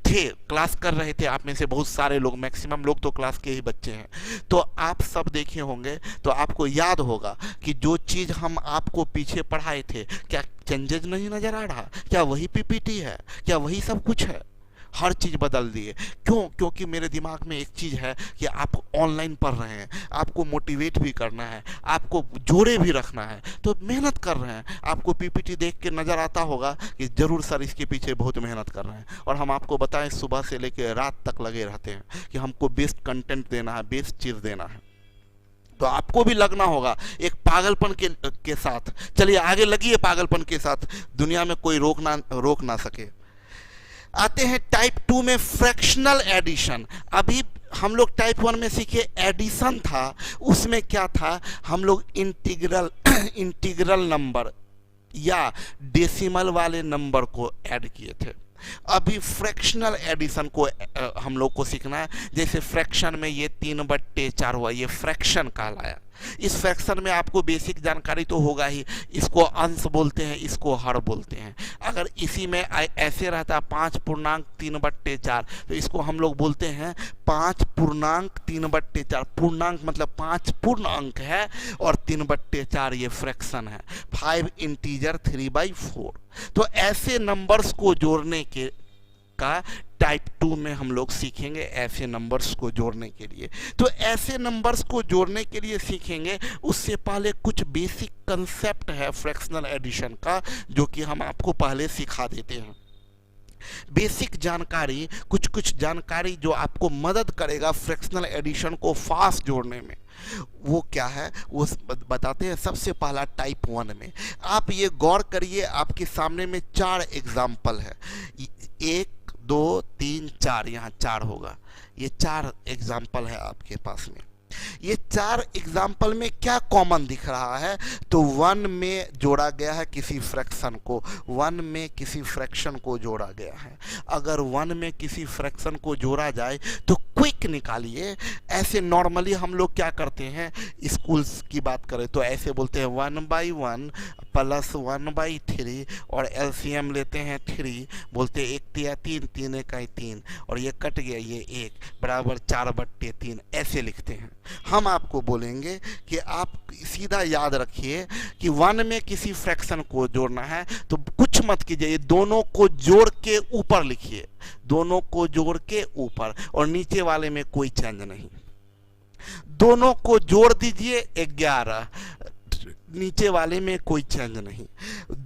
थे, क्लास कर रहे थे, आप में से बहुत सारे लोग, मैक्सिमम लोग तो क्लास के ही बच्चे हैं, तो आप सब देखे होंगे, तो आपको याद होगा कि जो चीज़ हम आपको पीछे पढ़ाए थे, क्या चेंजेज नहीं नज़र आ रहा? क्या वही पीपीटी है? क्या वही सब कुछ है? हर चीज़ बदल दिए। क्यों? क्योंकि मेरे दिमाग में एक चीज़ है कि आप ऑनलाइन पढ़ रहे हैं, आपको मोटिवेट भी करना है, आपको जोड़े भी रखना है, तो मेहनत कर रहे हैं। आपको पीपीटी देख के नज़र आता होगा कि ज़रूर सर इसके पीछे बहुत मेहनत कर रहे हैं, और हम आपको बताएं सुबह से लेकर रात तक लगे रहते हैं कि हमको बेस्ट कंटेंट देना है, बेस्ट चीज़ देना है। तो आपको भी लगना होगा एक पागलपन के साथ। चलिए आगे लगिए पागलपन के साथ, दुनिया में कोई रोक ना सके। आते हैं टाइप 2 में, फ्रैक्शनल एडिशन। अभी हम लोग टाइप 1 में सीखे एडिशन था, उसमें क्या था, हम लोग इंटीग्रल नंबर या डेसिमल वाले नंबर को ऐड किए थे। अभी फ्रैक्शनल एडिशन को हम लोग को सीखना है। जैसे फ्रैक्शन में ये 3/4 हुआ, ये फ्रैक्शन कहलाया। इस फ्रैक्शन में आपको बेसिक जानकारी तो होगा ही, इसको अंश बोलते हैं, इसको हर बोलते हैं। अगर इसी में ऐसे रहता 5.3/4, तो इसको हम लोग बोलते हैं 5.3/4। पूर्णांक मतलब 5 पूर्ण अंक है और 3/4 ये फ्रैक्शन है। 5 इंटीजर 3/4। तो ऐसे नंबर्स को जोड़ने के का टाइप 2 में हम लोग सीखेंगे, ऐसे नंबर्स को जोड़ने के लिए। तो ऐसे नंबर्स को जोड़ने के लिए सीखेंगे, उससे पहले कुछ बेसिक कंसेप्ट है फ्रैक्शनल एडिशन का, जो कि हम आपको पहले सिखा देते हैं। बेसिक जानकारी, कुछ जानकारी जो आपको मदद करेगा फ्रैक्शनल एडिशन को फास्ट जोड़ने में, वो क्या है वो बताते हैं। सबसे पहला टाइप 1 में आप ये गौर करिए, आपके सामने में 4 एग्जाम्पल है, 1 2 3 4, यहाँ 4 होगा। ये 4 एग्जाम्पल है आपके पास में। ये 4 एग्जाम्पल में क्या कॉमन दिख रहा है? तो 1 में जोड़ा गया है किसी फ्रैक्शन को, 1 में किसी फ्रैक्शन को जोड़ा गया है। अगर 1 में किसी फ्रैक्शन को जोड़ा जाए तो क्विक ट्रिक निकालिए। ऐसे नॉर्मली हम लोग क्या करते हैं, स्कूल्स की बात करें तो ऐसे बोलते हैं 1/1 प्लस 1/3 और एलसीएम लेते हैं 3, बोलते हैं 1 तिया 3, 3 इकाई 3 और ये कट गया, ये 1 बराबर 4/3 ऐसे लिखते हैं। हम आपको बोलेंगे कि आप सीधा याद रखिए कि 1 में किसी फ्रैक्शन को जोड़ना है तो कुछ मत कीजिए, ये दोनों को जोड़ के ऊपर लिखिए, दोनों को जोड़ के ऊपर, और नीचे वाले में कोई चेंज नहीं। दोनों को जोड़ दीजिए 11, नीचे वाले में कोई चेंज नहीं।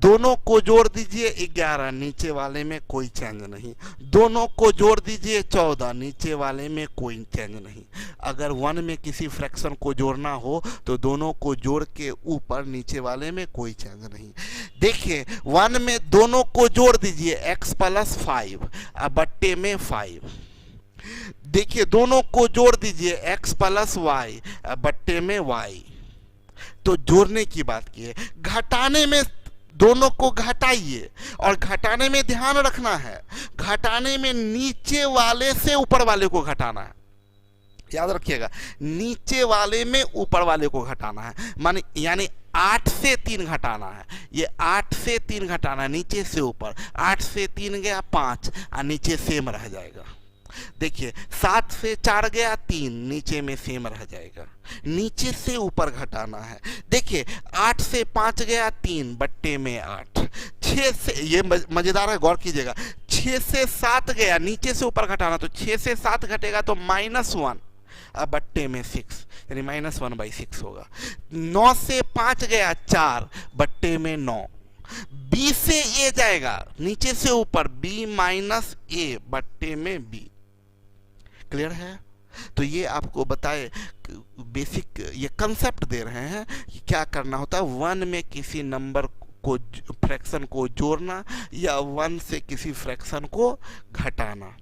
दोनों को जोड़ दीजिए 11, नीचे वाले में कोई चेंज नहीं। दोनों को जोड़ दीजिए 14, नीचे वाले में कोई चेंज नहीं। अगर 1 में किसी फ्रैक्शन को जोड़ना हो तो दोनों को जोड़ के ऊपर, नीचे वाले में कोई चेंज नहीं। देखिए 1 में दोनों को जोड़ दीजिए x + 5 बट्टे में 5। देखिए दोनों को जोड़ दीजिए x + y बट्टे में y। तो जोड़ने की बात की है, घटाने में दोनों को घटाइए, और घटाने में ध्यान रखना है, घटाने में नीचे वाले से ऊपर वाले को घटाना है। याद रखिएगा, नीचे वाले में ऊपर वाले को घटाना है, माने यानी 8 से 3 घटाना है। ये 8 से 3 घटाना है नीचे से ऊपर, 8 से 3 गया 5 और नीचे सेम रह जाएगा। देखिए 7 से 4 गया 3, नीचे में सेम रह जाएगा। नीचे से ऊपर घटाना है। देखिए 8 से 5 गया 3 बट्टे में 8। 6 से, ये मजेदार है, गौर कीजिएगा, 6 से 7 गया, नीचे से ऊपर घटाना, तो 6 से 7 घटेगा तो -1 बट्टे में 6, यानी -1/6 होगा। 9 से 5 गया 4 बट्टे में 9। b से a जाएगा नीचे से ऊपर, b - a बट्टे में b। क्लियर है? तो ये आपको बताए बेसिक, ये कंसेप्ट दे रहे हैं कि क्या करना होता है 1 में किसी नंबर को, फ्रैक्शन को जोड़ना या 1 से किसी फ्रैक्शन को घटाना।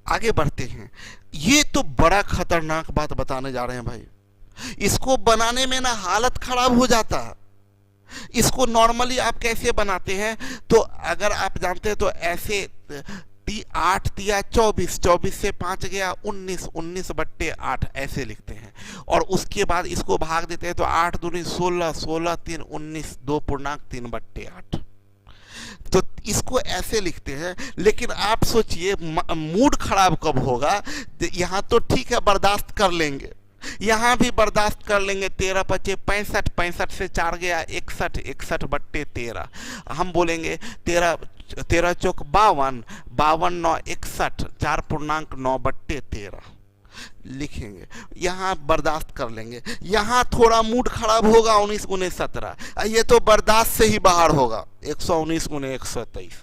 आगे बढ़ते हैं। ये तो बड़ा खतरनाक बात बताने जा रहे हैं भाई, इसको बनाने में ना हालत खराब हो जाता है। इसको नॉर्मली आप कैसे बनाते हैं, तो अगर आप जानते हैं तो ऐसे 8 तिया 24, 24 से 5 गया 19, 19 बट्टे 8 ऐसे लिखते हैं, और उसके बाद इसको भाग देते हैं तो 8 दूनी 16, 16 3 19, 2.3 बट्टे 8। तो इसको ऐसे लिखते हैं। लेकिन आप सोचिए मूड खराब कब होगा, यहाँ तो ठीक है बर्दाश्त कर लेंगे, यहाँ भी बर्दाश्त कर लेंगे। 13 × 5 = 65, 65 से 4 गया 61, 61 बट्टे 13। हम बोलेंगे 13 चौक 52, 52 9 61, 4.9 बट्टे 13 लिखेंगे। यहाँ बर्दाश्त कर लेंगे। यहाँ थोड़ा मूड खराब होगा 19 × 17, ये तो बर्दाश्त से ही बाहर होगा 119 × 123।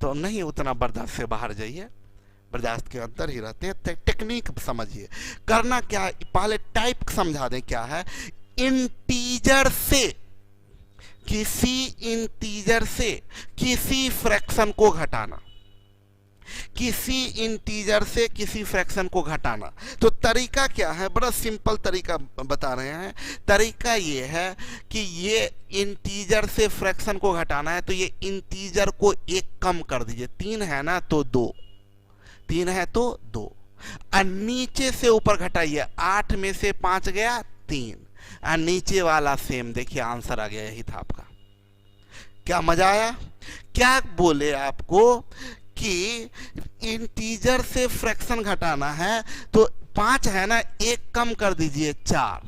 तो नहीं उतना बर्दाश्त से बाहर जाइए, बर्दाश्त के अंदर ही रहते हैं। टेक्निक समझिए, करना क्या है, पहले टाइप समझा दें क्या है। इंटीजर से किसी फ्रैक्शन को घटाना, किसी इंटीजर से किसी फ्रैक्शन को घटाना। तो तरीका क्या है, बड़ा सिंपल तरीका बता रहे हैं। तरीका ये है कि ये इंटीजर से फ्रैक्शन को घटाना है तो ये इंटीजर को 1 कम कर दीजिए। 3 है ना तो 2, 3 है तो 2, और नीचे से ऊपर घटाइए। 8 में से 5 गया 3, और नीचे वाला सेम। देखिए आंसर आ गया, यही था आपका। क्या मजा आया? क्या बोले आपको कि इंटीजर से फ्रैक्शन घटाना है तो 5 है ना, 1 कम कर दीजिए 4,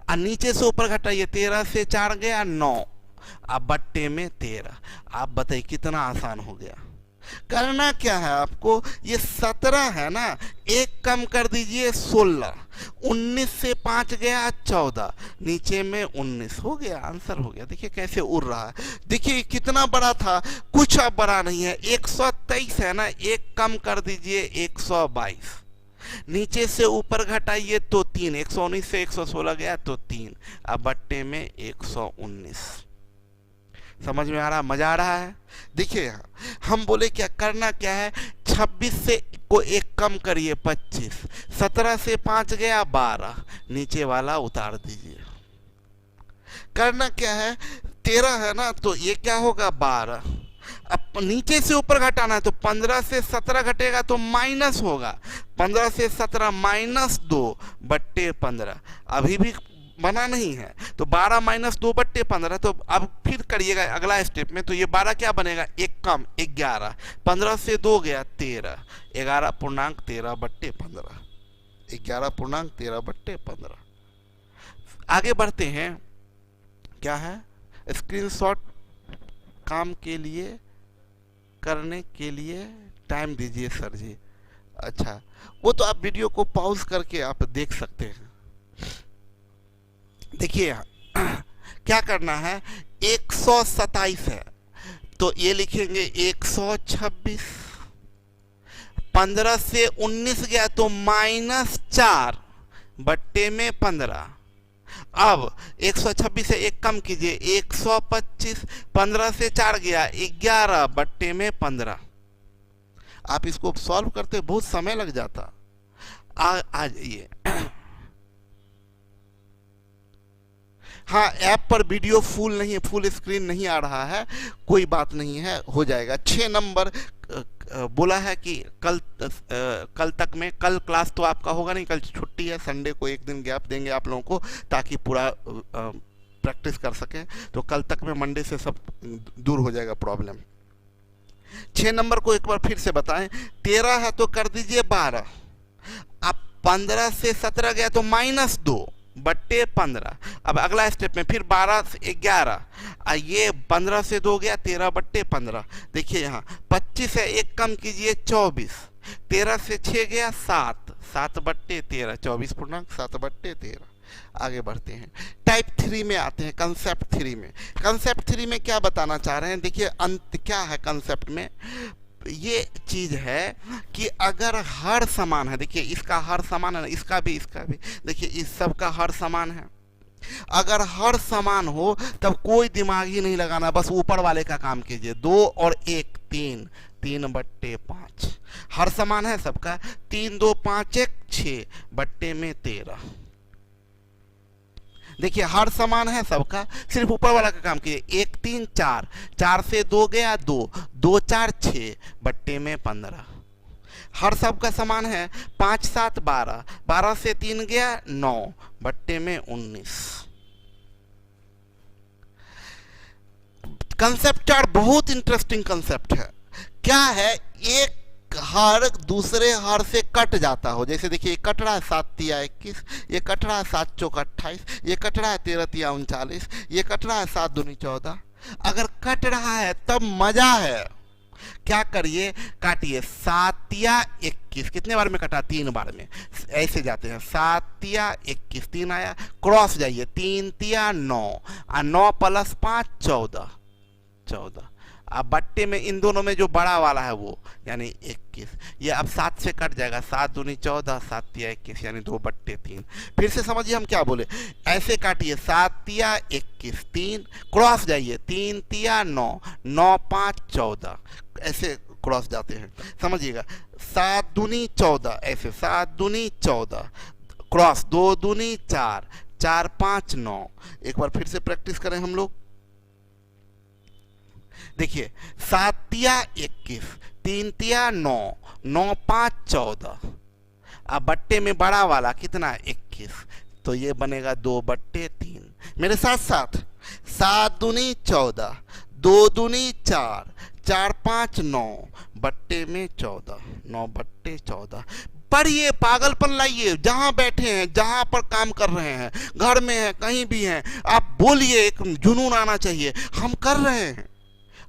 और नीचे से ऊपर घटाइए। 13 से 4 गया 9, अब बट्टे में 13। आप बताइए कितना आसान हो गया। करना क्या है आपको, ये 17 है ना, 1 कम कर दीजिए 16, 19 से 5 गया 14, नीचे में 19 हो गया, आंसर हो गया। देखिए कैसे उड़ रहा है। देखिए कितना बड़ा था, कुछ अब बड़ा नहीं है। 123 है ना, 1 कम कर दीजिए 122, नीचे से ऊपर घटाइए तो 3, 119 से 116 गया तो 3, अब बट्टे में 119। समझ में आ रहा, मजा आ रहा है? देखिए यहाँ हम बोले क्या करना क्या है, 26 से को 1 कम करिए 25, 17 से 5 गया 12, नीचे वाला उतार दीजिए। करना क्या है, 13 है ना तो ये क्या होगा 12, अब नीचे से ऊपर घटाना है तो 15 से 17 घटेगा तो माइनस होगा, 15 से 17 -2/15। अभी भी बना नहीं है तो 12 -2/15। तो अब फिर करिएगा अगला स्टेप में, तो ये 12 क्या बनेगा, एक कम 11, 15 से 2 गया 13, 11.13/15, 11.13/15। आगे बढ़ते हैं, क्या है, स्क्रीनशॉट काम के लिए करने के लिए टाइम दीजिए सर जी। अच्छा, वो तो आप वीडियो को पॉज करके आप देख सकते हैं। देखिए क्या करना है, 127 है तो ये लिखेंगे 126, 15 से 19 गया तो -4/15। अब 126 से एक कम कीजिए, 125, 15 से 4 गया 11/15। आप इसको सॉल्व करते बहुत समय लग जाता। आ जाइए। हाँ, ऐप पर वीडियो फुल नहीं है, फुल स्क्रीन नहीं आ रहा है, कोई बात नहीं है, हो जाएगा। 6 नंबर बोला है कि कल तक में, कल क्लास तो आपका होगा नहीं, कल छुट्टी है, संडे को एक दिन गैप देंगे आप लोगों को ताकि पूरा प्रैक्टिस कर सकें। तो कल तक में, मंडे से सब दूर हो जाएगा प्रॉब्लम। 6 नंबर को एक बार फिर से बताएं, 13 है तो कर दीजिए 12। अब 15 से 17 गया तो -2/15। अब अगला स्टेप में फिर 12 से 11, ये 15 से 2 गया 13/15। देखिए यहाँ 25 है, एक कम कीजिए 24, 13 से 6 गया 7, 7/13, 24.7/13। आगे बढ़ते हैं, टाइप 3 में आते हैं, कंसेप्ट 3 में। कंसेप्ट 3 में क्या बताना चाह रहे हैं, देखिए अंत क्या है कंसेप्ट में, ये चीज है कि अगर हर समान है, देखिए इसका हर समान है, इसका भी, देखिए इस सब का हर समान है। अगर हर समान हो तब कोई दिमाग ही नहीं लगाना, बस ऊपर वाले का काम कीजिए। 2 और 1 3, 3/5। हर समान है सबका, 3 2 5 1 6/13। देखिए हर समान है सबका, सिर्फ ऊपर वाला का काम कीजिए। 1 3 4, 4 से 2 गया 2, 2 4 6/15। हर सबका समान है, 5 7 12, 12 से 3 गया 9/19। कंसेप्ट 4 बहुत इंटरेस्टिंग कंसेप्ट है। क्या है, एक हर दूसरे हर से कट जाता हो। जैसे देखिए कट रहा है 7 तिया 21, ये कट रहा है 7 चौक 28, ये कट रहा है 13 तिया 39, ये कट रहा है 7 दूनी 14। अगर कट रहा है तब मजा है। क्या करिए, काटिए 7 तिया 21, कितने बार में कटा, 3 बार में। ऐसे जाते हैं, 7 तिया 21, 3 आया, क्रॉस जाइए, 3 तिया 9, 9 + 5 14। अब बट्टे में इन दोनों में जो बड़ा वाला है वो यानी 21, ये अब 7 से कट जाएगा, 7 दूनी 14, 7 तिया 21 यानी 2/3। फिर से समझिए हम क्या बोले, ऐसे काटिए, 7 तिया 21, 3 क्रॉस जाइए, 3 तिया 9, 9 5 14, ऐसे क्रॉस जाते हैं, समझिएगा। 7 दूनी 14, ऐसे 7 दूनी 14 क्रॉस, 2 दूनी 4, 4 5 9। एक बार फिर से प्रैक्टिस करें हम लोग। देखिए 7 तिया 21, 3 तिया 9, 9 5 14। अब बट्टे में बड़ा वाला कितना, 21, तो ये बनेगा 2/3। मेरे साथ साथ 7 दूनी 14, 2 दूनी 4, 4 5 9, बट्टे में 14, 9/14। पढ़िए, पागलपन लाइए, जहां बैठे हैं, जहां पर काम कर रहे हैं, घर में हैं, कहीं भी हैं, आप बोलिए, एक जुनून आना चाहिए, हम कर रहे हैं।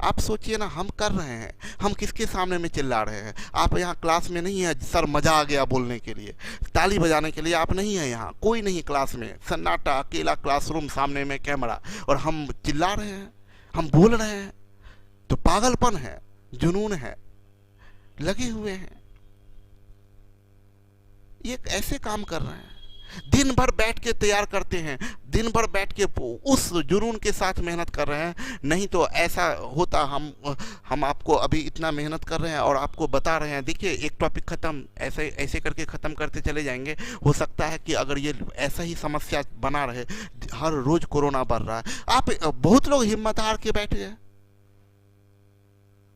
आप सोचिए ना, हम कर रहे हैं, हम किसके सामने में चिल्ला रहे हैं। आप यहाँ क्लास में नहीं है, सर मजा आ गया बोलने के लिए, ताली बजाने के लिए आप नहीं है यहाँ, कोई नहीं क्लास में, सन्नाटा अकेला क्लासरूम, सामने में कैमरा, और हम चिल्ला रहे हैं, हम बोल रहे हैं। तो पागलपन है, जुनून है, लगे हुए हैं, ये ऐसे काम कर रहे हैं, दिन भर बैठ के तैयार करते हैं, दिन भर बैठ के उस जुनून के साथ मेहनत कर रहे हैं। नहीं तो ऐसा होता, हम आपको अभी इतना मेहनत कर रहे हैं और आपको बता रहे हैं, देखिए एक टॉपिक ख़त्म, ऐसे ऐसे करके ख़त्म करते चले जाएंगे। हो सकता है कि अगर ये ऐसा ही समस्या बना रहे, हर रोज़ कोरोना बढ़ रहा है, आप बहुत लोग हिम्मत हार के बैठ गए,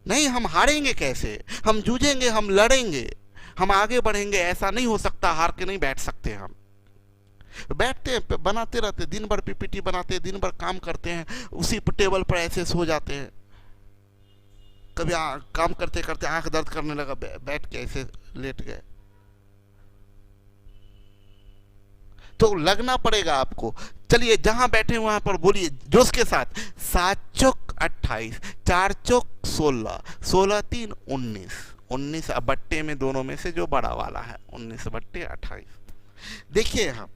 नहीं, हम हारेंगे कैसे? हम जूझेंगे, हम लड़ेंगे, हम आगे बढ़ेंगे। ऐसा नहीं हो सकता, हार के नहीं बैठ सकते। हम बैठते हैं, बनाते रहते, दिन भर पीपीटी बनाते हैं, दिन भर काम करते हैं, उसी टेबल पर ऐसे सो जाते हैं। कभी काम करते करते आंख दर्द करने लगा, बैठ के ऐसे लेट गए। तो लगना पड़ेगा आपको। चलिए, जहां बैठे वहां पर बोलिए जोश के साथ, 7 चौक 28, 4 चौक 16, 16 3 19, 19 बट्टे में दोनों में से जो बड़ा वाला है, 19 बट्टे 28। देखिए हम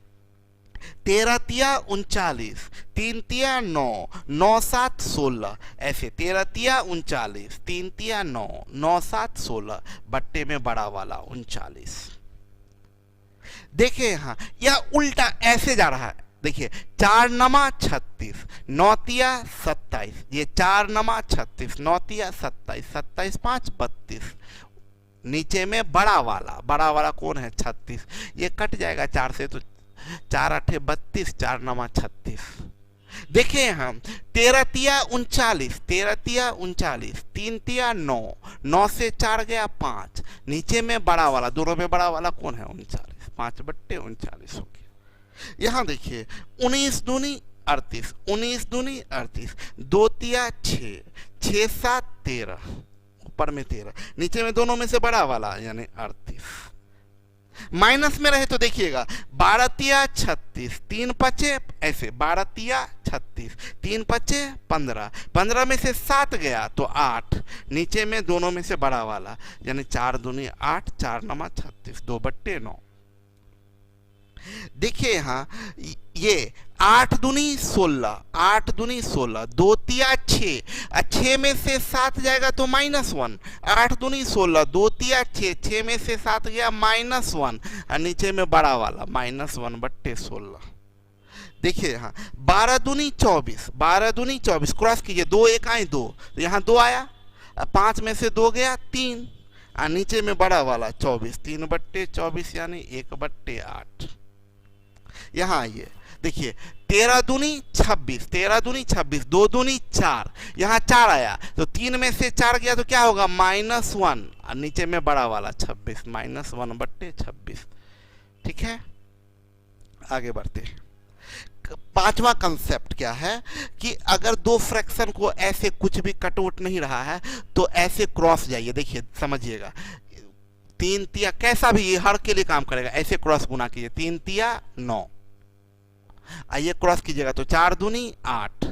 13 तिया 39, 3 तिया 9, 9 7 16, ऐसे 13 तिया 39, 3 तिया 9, 9 7 16, बट्टे में बड़ा वाला 39। देखिए यहाँ यह उल्टा ऐसे जा रहा है। देखिए 4 नमा 36, 9 तिया 27, ये 4 नमा 36, 9 तिया 27, 27 5 32, नीचे में बड़ा वाला कौन है? 36। ये कट जाएगा 4 से, तो 4 8 32, 4 नमा 36। देखिए हम 13 तिया 39, 13 तिया 39, 3 तिया 9, 9 से 4 गया 5, नीचे में बड़ा वाला, दोनों में बड़ा वाला कौन है? 39, 5 बट्टे 39 हो गया। यहाँ देखिए 19 दूनी 38, 19 दूनी 38, 2 तिया 6, 6 7 13, ऊपर में 13, नीचे में दोनों में से बड़ा वाला यानी 38। माइनस में रहे तो देखिएगा 12 तिया 36, 3 पचे ऐसे, 12 तिया 36, 3 पचे 15, 15 में से 7 गया तो 8, नीचे में दोनों में से बड़ा वाला यानी 4 दूनी 8, 4 नमा 36, 2 बट्टे 9। देखिए यहाँ ये 8 दूनी 16, 8 दूनी 16, 2 तिया 6, 6 में से 7 जाएगा तो -1, 8 दूनी 16, 2 तिया 6, 6 में से 7 गया -1, और नीचे में बड़ा वाला -1 बट्टे 16। देखिए यहाँ 12 दूनी 24, 12 दूनी 24, क्रॉस कीजिए, 2 1 आए 2, तो यहाँ 2 आया, 5 में से 2 गया 3, और नीचे में बड़ा वाला 24, 3 बट्टे 24 यानी 1 बट्टे 8। यहाँ आइए, देखिए 13 दूनी 26, 13 दूनी 26, 2 दूनी 4, यहाँ 4 आया तो 3 में से 4 गया तो क्या होगा? -1, और नीचे में बड़ा वाला 26, -1 बट्टे 26। ठीक है, आगे बढ़ते हैं। पांचवा कंसेप्ट क्या है कि अगर दो फ्रैक्शन को ऐसे कुछ भी कटआउट नहीं रहा है तो ऐसे क्रॉस जाइए। देखिए समझिएगा, 3 तिया कैसा भी ये हर के लिए काम करेगा, ऐसे क्रॉस गुना कीजिए, 3 तिया 9, आइए क्रॉस कीजिएगा तो 4 दूनी 8,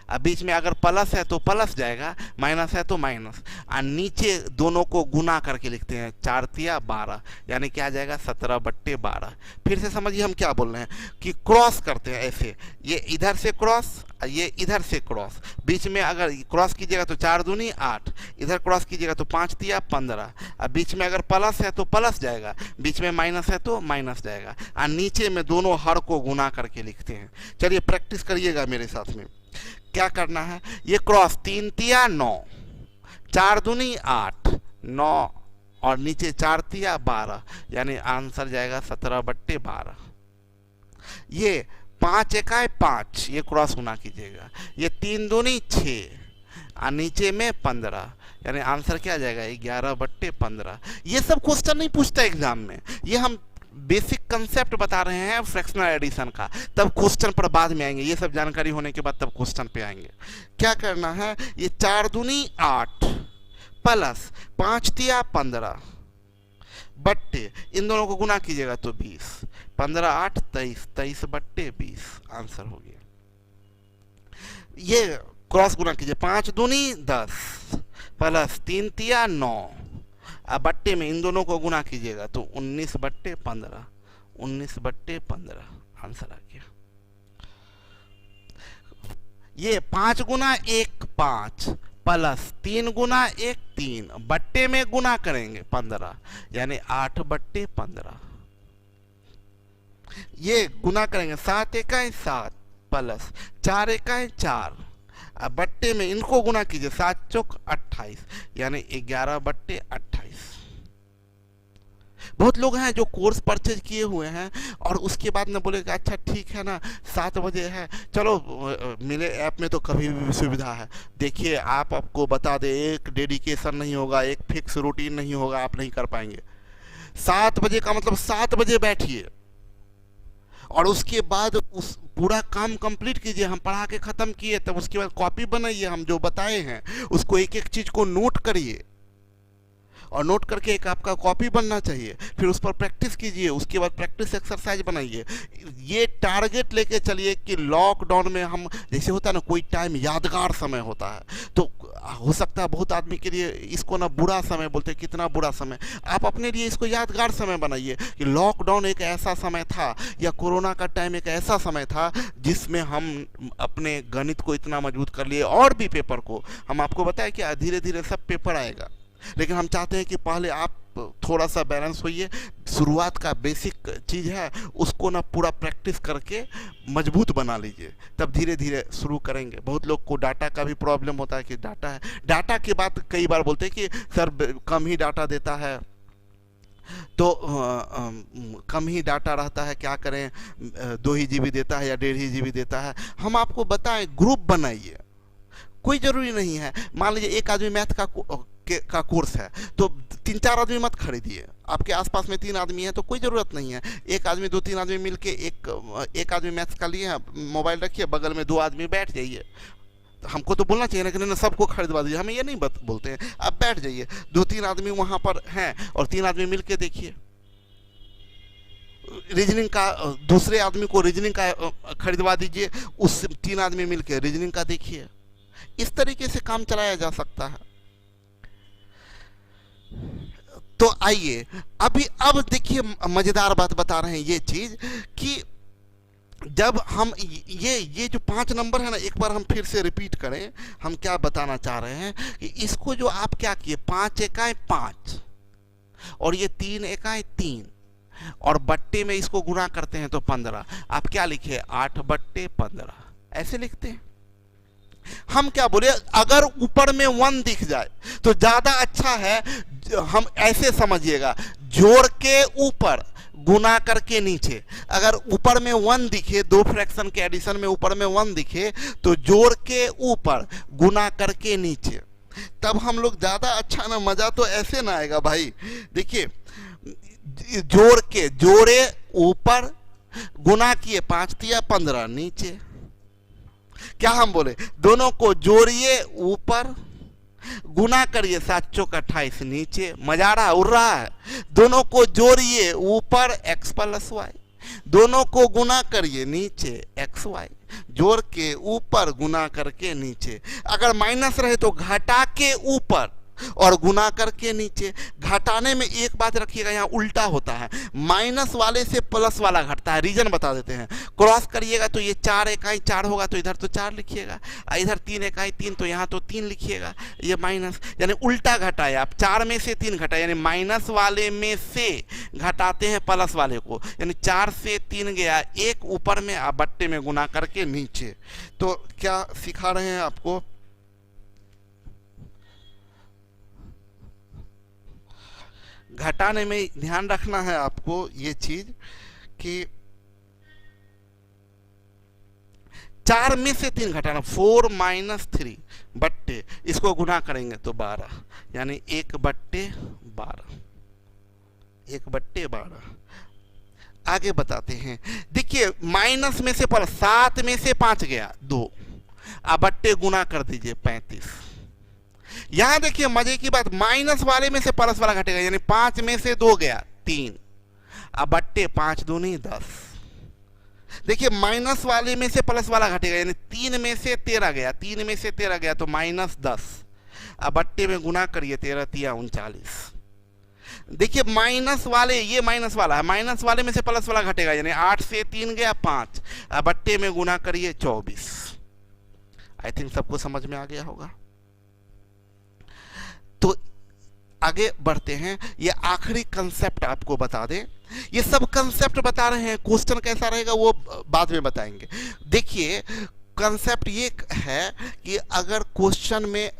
अब बीच में अगर प्लस है तो प्लस जाएगा, माइनस है तो माइनस, और नीचे दोनों को गुना करके लिखते हैं, 4 तिया 12 यानी क्या आ जाएगा? 17 बट्टे 12। फिर से समझिए हम क्या बोल रहे हैं कि क्रॉस करते हैं ऐसे, ये इधर से क्रॉस, ये इधर से क्रॉस, बीच में अगर क्रॉस कीजिएगा तो 4 दूनी 8, इधर क्रॉस कीजिएगा तो 5 तिया 15, अब बीच में अगर प्लस है तो प्लस जाएगा, बीच में माइनस है तो माइनस जाएगा, और नीचे में दोनों हर को गुना करके लिखते हैं। चलिए प्रैक्टिस करिएगा मेरे साथ में। क्या करना है? ये क्रॉस 3 तिया 9, 4 दूनी 8, 9 और नीचे 4 तिया 12 यानी आंसर जाएगा 17 बट्टे 12। ये 5 एकाए 5, ये क्रॉस गुना कीजिएगा, ये 3 दूनी 6 और नीचे में 15 यानी आंसर क्या आ जाएगा? 11 बट्टे 15। ये सब क्वेश्चन नहीं पूछता एग्जाम में, ये हम बेसिक कंसेप्ट बता रहे हैं फ्रैक्शनल एडिशन का, तब क्वेश्चन पर बाद में आएंगे, ये सब जानकारी होने के बाद तब क्वेश्चन पे आएंगे। क्या करना है? ये 4 दूनी 8 प्लस 5 तिया 15 बट्टे, इन दोनों को गुना कीजिएगा तो 20, 15 8 23, 23 बट्टे 20 आंसर हो गया। ये क्रॉस गुना कीजिए, 5 दूनी 10 प्लस 3 तिया 9, अब बट्टे में इन दोनों को गुना कीजिएगा तो 19 बट्टे 15, 19 बट्टे 15 आंसर आ गया। ये 5 गुना 1 5 प्लस 3 गुना 1 3, बट्टे में गुना करेंगे 15 यानी 8 बट्टे 15। ये गुना करेंगे 7 एकाए 7 प्लस 4 एकाए 4, अब बट्टे में इनको गुना कीजिए, 7 चौक 28 यानी 11 बट्टे 28। बहुत लोग हैं जो कोर्स परचेज किए हुए हैं और उसके बाद ना बोले कि अच्छा ठीक है ना 7 बजे है, चलो मेरे ऐप में तो कभी भी सुविधा है। देखिए आप आपको बता दे, एक डेडिकेशन नहीं होगा, एक फिक्स रूटीन नहीं होगा, आप नहीं कर पाएंगे। 7 बजे का मतलब 7 बजे बैठिए और उसके बाद उस पूरा काम कंप्लीट कीजिए। हम पढ़ा के ख़त्म किए, तब उसके बाद कॉपी बनाइए, हम जो बताए हैं उसको एक एक चीज़ को नोट करिए और नोट करके एक आपका कॉपी बनना चाहिए। फिर उस पर प्रैक्टिस कीजिए, उसके बाद प्रैक्टिस एक्सरसाइज बनाइए। ये टारगेट लेके चलिए कि लॉकडाउन में हम, जैसे होता है ना कोई टाइम यादगार समय होता है, तो हो सकता है बहुत आदमी के लिए इसको ना बुरा समय बोलते हैं, कितना बुरा समय। आप अपने लिए इसको यादगार समय बनाइए कि लॉकडाउन एक ऐसा समय था या कोरोना का टाइम एक ऐसा समय था जिसमें हम अपने गणित को इतना मजबूत कर लिए और भी पेपर को। हम आपको बताएं कि धीरे धीरे सब पेपर आएगा, लेकिन हम चाहते हैं कि पहले आप थोड़ा सा बैलेंस होइए। शुरुआत का बेसिक चीज़ है, उसको ना पूरा प्रैक्टिस करके मजबूत बना लीजिए, तब धीरे धीरे शुरू करेंगे। बहुत लोग को डाटा का भी प्रॉब्लम होता है कि डाटा है, डाटा की बात कई बार बोलते हैं कि सर कम ही डाटा देता है, तो कम ही डाटा रहता है, क्या करें, 2 ही GB देता है या 1.5 GB देता है। हम आपको बताएं, ग्रुप बनाइए, कोई ज़रूरी नहीं है। मान लीजिए एक आदमी मैथ का कोर्स है तो 3-4 आदमी मत खरीदिए। आपके आसपास में 3 आदमी हैं तो कोई ज़रूरत नहीं है। एक आदमी 2-3 आदमी मिलके एक आदमी मैथ्स का लिए मोबाइल रखिए, बगल में 2 आदमी बैठ जाइए। तो हमको तो बोलना चाहिए ना कि नहीं सबको खरीदवा दीजिए, हमें ये नहीं बोलते हैं। आप बैठ जाइए, 2-3 आदमी वहाँ पर हैं और 3 आदमी मिल के देखिए। रीजनिंग का दूसरे आदमी को रीजनिंग का खरीदवा दीजिए, उस 3 आदमी मिल के रीजनिंग का देखिए। इस तरीके से काम चलाया जा सकता है। तो आइए अब देखिए, मजेदार बात बता रहे हैं ये चीज कि जब हम ये जो 5 नंबर है ना, एक बार हम फिर से रिपीट करें। हम क्या बताना चाह रहे हैं कि इसको जो आप क्या किए, 5 एकाएं 5 और ये 3 एकाएं 3 और बट्टे में इसको गुणा करते हैं तो 15। आप क्या लिखे, 8/15 ऐसे लिखते हैं। हम क्या बोले, अगर ऊपर में 1 दिख जाए तो ज्यादा अच्छा है। हम ऐसे समझिएगा, जोड़ के ऊपर गुना करके नीचे। अगर ऊपर में 1 दिखे, 2 फ्रैक्शन के एडिशन में ऊपर में 1 दिखे तो जोड़ के ऊपर गुना करके नीचे, तब हम लोग ज्यादा अच्छा ना, मजा तो ऐसे ना आएगा भाई। देखिए, जोड़ के जोड़े ऊपर, गुना किए 5 तिया 15 नीचे। क्या हम बोले, दोनों को जोड़िए ऊपर, गुना करिए 7 चौक 28 नीचे। मजा रहा, उड़ रहा है। दोनों को जोड़िए ऊपर x+y, दोनों को गुना करिए नीचे xy, जोड़ के ऊपर गुना करके नीचे। अगर माइनस रहे तो घटा के ऊपर और गुना करके नीचे। घटाने में एक बात रखिएगा, यहाँ उल्टा होता है, माइनस वाले से प्लस वाला घटता है। रीजन बता देते हैं, क्रॉस करिएगा तो ये 4 एकाई 4 होगा तो इधर तो 4 लिखिएगा, इधर 3 एकाई 3 तो यहाँ तो 3 लिखिएगा। ये माइनस यानी उल्टा घटाए आप, 4 में से 3 घटाए, यानी माइनस वाले में से घटाते हैं प्लस वाले को, यानी 4 से 3 गया, 1 ऊपर में बट्टे में गुना करके नीचे। तो क्या सिखा रहे हैं आपको, घटाने में ध्यान रखना है आपको ये चीज कि 4 में से 3 घटाना, 4 - 3 बट्टे, इसको गुना करेंगे तो 12, यानी 1/12, 1/12। आगे बताते हैं, देखिए माइनस में से पर 7 में से 5 गया 2, अब बट्टे गुना कर दीजिए 35। यहां देखिए मजे की बात, माइनस वाले में से प्लस वाला घटेगा, यानी 5 में से 2 गया 3, अब बट्टे 5 दूनी 10। देखिए माइनस वाले में से प्लस वाला घटेगा, यानी 3 में से 13 गया, 3 में से 13 गया तो -10, अब बट्टे में गुना करिए 13 तिया 39। देखिए माइनस वाले, ये माइनस वाला है, माइनस वाले में से प्लस वाला घटेगा, यानी 8 से 3 गया 5, अब बट्टे में गुना करिए 24। आई थिंक सबको समझ में आ गया होगा। तो आगे बढ़ते हैं, ये आखिरी कंसेप्ट आपको बता दें। ये सब कंसेप्ट बता रहे हैं, क्वेश्चन कैसा रहेगा वो बाद में बताएंगे। देखिए कंसेप्ट ये है कि अगर क्वेश्चन में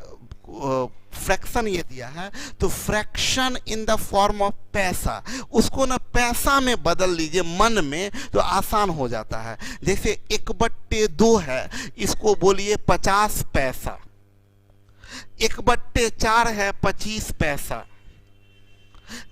फ्रैक्शन फ्रैक्शन ये दिया है, तो fraction in the form of पैसा, उसको ना पैसा में बदल लीजिए मन में, तो आसान हो जाता है। जैसे 1/2 है, इसको बोलिए 50 पैसा। 1/4 है 25 पैसा।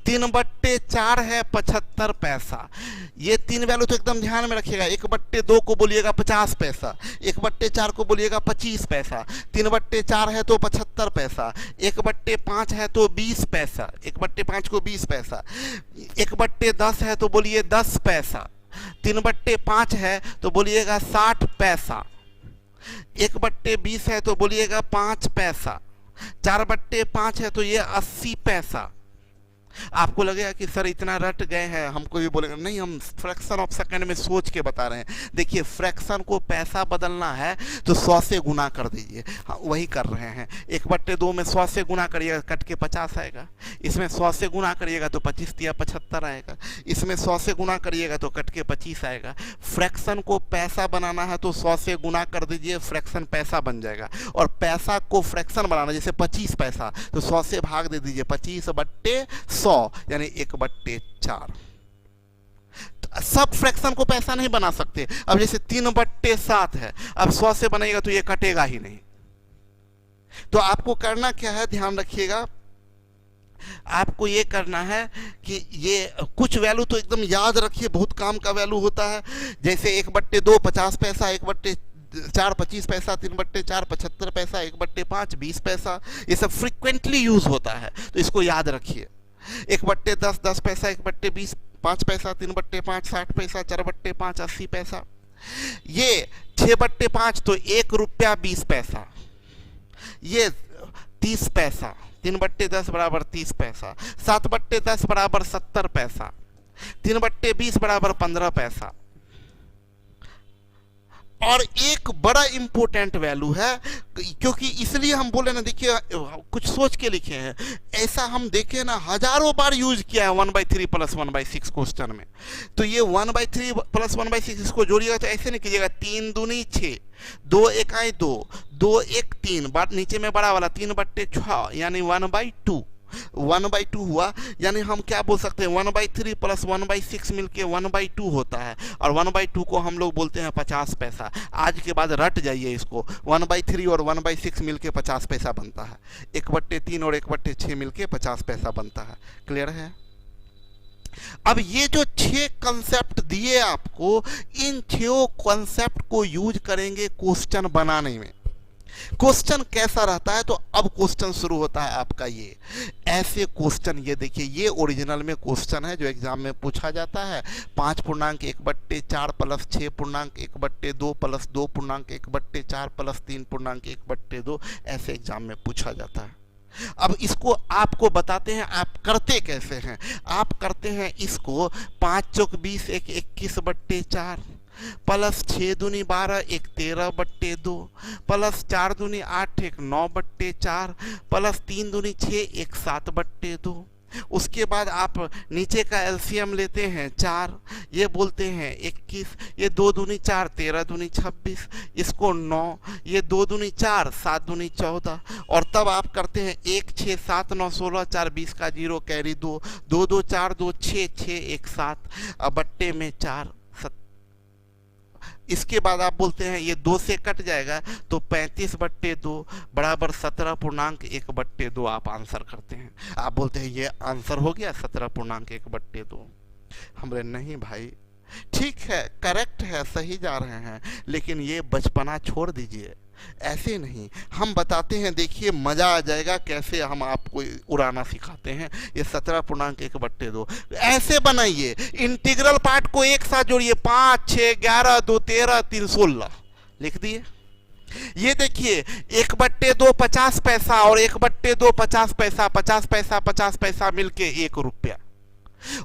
3/4 है 75 पैसा। ये 3 वैल्यू तो एकदम ध्यान में रखिएगा। 1/2 को बोलिएगा 50 पैसा, 1/4 को बोलिएगा 25 पैसा, 3/4 है तो 75 पैसा, 1/5 है तो 20 पैसा, 1/5 को 20 पैसा, 1/10 है तो बोलिए 10 पैसा, 3/5 है तो बोलिएगा 60 पैसा, 1/20 है तो बोलिएगा 5 पैसा, 4/5 है तो ये 80 पैसा। आपको लगेगा कि सर इतना रट गए हैं, हमको भी बोलेगा नहीं, हम फ्रैक्शन ऑफ सेकंड में सोच के बता रहे हैं। देखिए फ्रैक्शन को पैसा बदलना है तो 100 से गुना कर दीजिए। हाँ, वही कर रहे हैं। 1/2 में 100 से गुना करिएगा, कट के 50 आएगा। इसमें 100 से गुना करिएगा तो 25 या 75 आएगा। इसमें 100 से गुना करिएगा तो कट के 25 आएगा। फ्रैक्शन को पैसा बनाना है तो 100 से गुना कर दीजिए, फ्रैक्शन पैसा बन जाएगा। और पैसा को फ्रैक्शन बनाना, जैसे 25 पैसा, तो 100 से भाग दे दीजिए, 25/100 यानी 1/4। सब फ्रैक्शन को पैसा नहीं बना सकते। अब जैसे 3/7 है, अब 100 से बनेगा तो ये कटेगा ही नहीं। तो आपको करना क्या है, ध्यान रखिएगा। आपको ये करना है कि ये कुछ वैल्यू तो एकदम याद रखिए, बहुत काम का वैल्यू होता है। जैसे 1/2 50 पैसा, 1/4 25 पैसा, 3/4 75 पैसा, 1/5 20 पैसा। ये सब फ्रीक्वेंटली यूज होता है, तो इसको याद रखिए। 1/10 10 पैसा, 1/20 5 पैसा, 3/5 60 पैसा, 4/5 80 पैसा। ये 6/5 तो 1 रुपया 20 पैसा, ये 30 पैसा, 3/10 बराबर 30 पैसा, 7/10 बराबर 70 पैसा, 3/20 बराबर 15 पैसा। और एक बड़ा इंपॉर्टेंट वैल्यू है, क्योंकि इसलिए हम बोले ना, देखिए कुछ सोच के लिखे हैं, ऐसा हम देखे ना हजारों बार यूज किया है 1/3 + 1/6 क्वेश्चन में। तो ये 1/3 + 1/6 इसको जोड़िएगा तो ऐसे नहीं कीजिएगा, 3 दूनी 6, 2 एकाई 2, 2 1 3, बात नीचे में बड़ा वाला 3/6 यानी 1/2, 1/2 हुआ। यानी हम क्या बोल सकते हैं, 1/3 + 1/6 मिलके 1/2 होता है। और 1/2 को हम लोग बोलते हैं 50 पैसा। आज के बाद रट जाइए इसको, 1/3 और 1/6 मिलके 50 पैसा बनता है। 1/3 और 1/6 मिलके 50 पैसा बनता है। क्लियर है? अब ये जो 6 कंसेप्ट दिए आपको, इन 6 कंसेप्ट को यूज करेंगे क्वेश्चन बनाने में। क्वेश्चन कैसा रहता है, तो अब क्वेश्चन शुरू होता है आपका ये ऐसे क्वेश्चन। ये देखिए, ये ओरिजिनल में क्वेश्चन है जो एग्जाम में पूछा जाता है। 5.1/4 + 6.1/2 + 2.1/4 + 3.1/2 ऐसे एग्जाम में पूछा जाता है। अब इसको आपको बताते हैं आप करते कैसे हैं। आप करते हैं इसको 5 चौक 20 1 21/4 प्लस 6 दूनी 12 1 13/2 प्लस 4 दूनी 8 1 9/4 प्लस 3 दूनी 6 1 7/2। उसके बाद आप नीचे का एलसीएम लेते हैं 4, ये बोलते हैं 21, ये 2 दूनी 4 13 दूनी 26, इसको 9, ये 2 दूनी 4 7 दूनी 14। और तब आप करते हैं 1 6 7 9 16 4 20 का 0 कैरी 2 2 2 4 2 6 6 1 7 बट्टे में 4। इसके बाद आप बोलते हैं ये 2 से कट जाएगा तो 35/2 बराबर 17.1/2 आप आंसर करते हैं। आप बोलते हैं ये आंसर हो गया 17.1/2। हमरे नहीं भाई, ठीक है, करेक्ट है, सही जा रहे हैं, लेकिन ये बचपना छोड़ दीजिए, ऐसे नहीं। हम बताते हैं, देखिए मजा आ जाएगा कैसे हम आपको उड़ाना सिखाते हैं। ये 17.1/2 ऐसे बनाइए। इंटीग्रल पार्ट को एक साथ जोड़िए, 5 6 11 2 13 3 16 लिख दिए। ये देखिए 1/2 50 पैसा और 1/2 50 पैसा, 50 पैसा 50 पैसा मिलके 1 रुपया।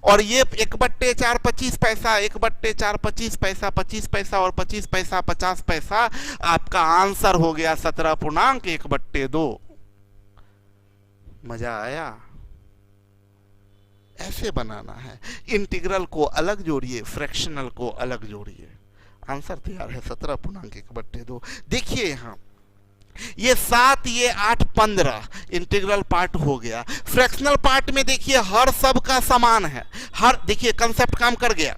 और ये 1/4 25 पैसा, 1/4 25 पैसा, 25 पैसा और 25 पैसा 50 पैसा। आपका आंसर हो गया 17.1/2। मजा आया? ऐसे बनाना है। इंटीग्रल को अलग जोड़िए, फ्रैक्शनल को अलग जोड़िए, आंसर तैयार है 17.1/2। देखिए यहाँ ये 7 ये 8 15 इंटीग्रल पार्ट हो गया। फ्रैक्शनल पार्ट में देखिए हर सब का समान है, हर देखिए कंसेप्ट काम कर गया,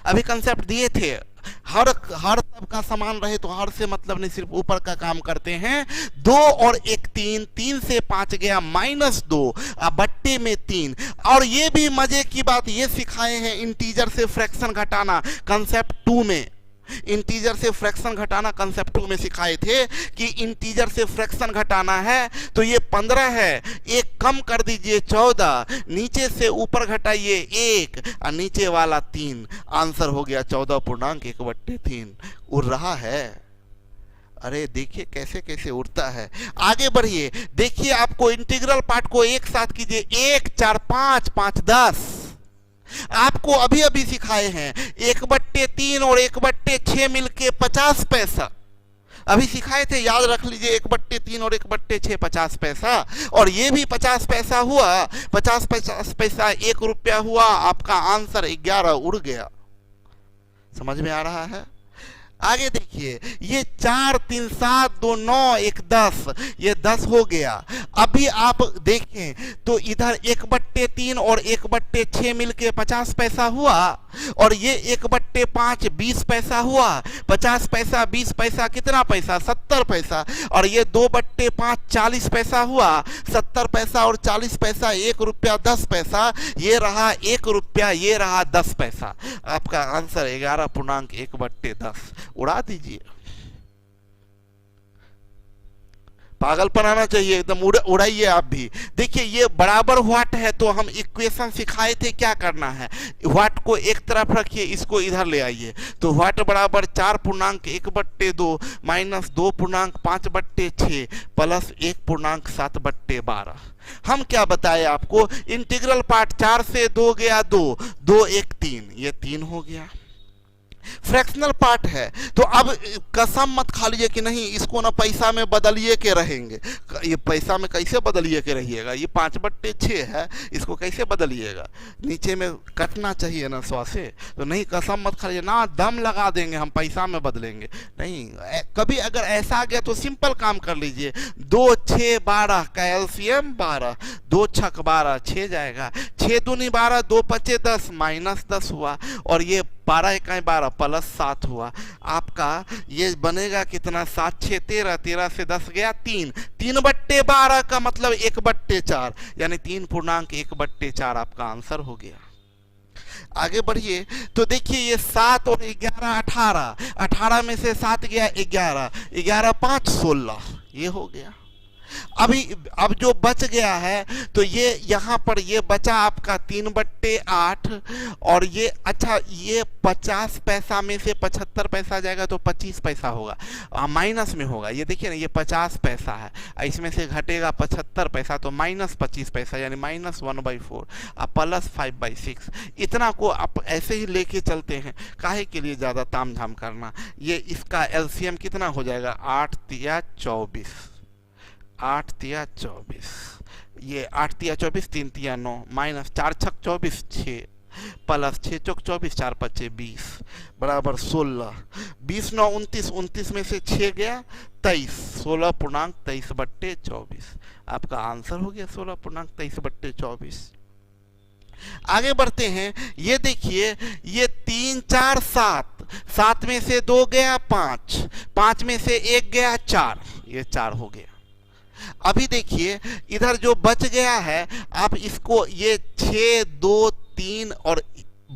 अभी कंसेप्ट दिए थे हर सब का समान रहे तो हर से मतलब नहीं, सिर्फ ऊपर का काम करते हैं। 2 और 1 3, 3 से 5 गया -2 बट्टे में 3। और ये भी मजे की बात ये सिखाए हैं इंटीजर से फ्रैक्शन घटाना कंसेप्ट 2 में, इंटीजर से फ्रैक्शन घटाना कंसेप्ट 2 में सिखाए थे कि इंटीजर से फ्रैक्शन घटाना है तो ये 15 है, एक कम कर दीजिए 14, नीचे से ऊपर घटाइए 1 और नीचे वाला 3, आंसर हो गया 14.1/3। उड़ रहा है, अरे देखिए कैसे कैसे उड़ता है। आगे बढ़िए, देखिए आपको इंटीग्रल पार्ट को एक साथ कीजिए, 1 4 5 5 10, आपको अभी अभी सिखाए हैं 1/3 और 1/6 मिलके 50 पैसा, अभी सिखाए थे, याद रख लीजिए 1/3 और 1/6 50 पैसा, और ये भी 50 पैसा हुआ, 50 पैसा 1 रुपया हुआ, आपका आंसर 11 उड़ गया। समझ में आ रहा है? आगे देखिए, ये 4 3 7 2 9 1 10, ये 10 हो गया। अभी आप देखें तो इधर 1/3 और 1/6 मिलके 50 पैसा हुआ, और ये 1/5 20 पैसा हुआ, 50 पैसा 20 पैसा कितना पैसा 70 पैसा, और ये 2/5 40 पैसा हुआ, 70 पैसा और 40 पैसा 1 रुपया 10 पैसा, ये रहा 1 रुपया, ये रहा 10 पैसा। आपका आंसर 11.1/10। उड़ा दीजिए, पागलपन आना चाहिए एकदम, उड़ाइए आप भी। देखिए ये बराबर व्हाट है तो हम इक्वेशन सिखाए थे क्या करना है, व्हाट को एक तरफ रखिए, इसको इधर ले आइए, तो व्हाट बराबर 4.1/2 माइनस 2.5/6 प्लस 1.7/12। हम क्या बताए आपको, इंटीग्रल पार्ट 4 से 2 गया 2, 2 1 3, ये 3 हो गया। फ्रैक्शनल पार्ट है तो अब कसम मत खा लीजिए कि नहीं इसको ना पैसा में बदलिए के रहेंगे, ये पैसा में कैसे बदलिए के रहिएगा, ये 5/6 है, इसको कैसे बदलिएगा, नीचे में कटना चाहिए ना 100 से, तो नहीं कसम मत खा लीजिए ना, दम लगा देंगे हम पैसा में बदलेंगे नहीं। कभी अगर ऐसा आ गया तो सिंपल काम कर लीजिए, 2 6 12 का एलसीएम 12, 2 छक 12 6 जाएगा, 6 दूनी 12, 2 5 10 -10 हुआ, और ये 12 इकाई 12 प्लस 7 हुआ, आपका ये बनेगा कितना 7 6 13, 13 से 10 गया 3, 3/12 का मतलब 1/4, यानी 3.1/4 आपका आंसर हो गया। आगे बढ़िए तो देखिए ये 7 और 11 18, 18 में से 7 गया 11, 11 5 16, ये हो गया। अभी अब जो बच गया है तो ये यहाँ पर ये बचा आपका 3/8, और ये अच्छा ये 50 पैसा में से 75 पैसा जाएगा तो 25 पैसा होगा, माइनस में होगा, ये देखिए ना ये 50 पैसा है, इसमें से घटेगा 75 पैसा तो -25 पैसा, यानी -1/4 प्लस 5/6। इतना को आप ऐसे ही लेके चलते हैं, काहे के लिए ज़्यादा ताम झाम करना। ये इसका एलसीएम कितना हो जाएगा 8 तिया 24, 8 तिया 24, ये 8 तिया 24, 3 तिया 9, माइनस 4 छक 24 6, प्लस 6 चौक 24, 4 5 20 बराबर 16, 20 9 29, 29 में से 6 गया 23, 16.23/24 आपका आंसर हो गया 16.23/24। आगे बढ़ते हैं, ये देखिए ये 3 4 7, 7 में से 2 गया 5, 5 में से 1 गया 4, ये 4 हो गया। अभी देखिए इधर जो बच गया है आप इसको ये 6 2 3 और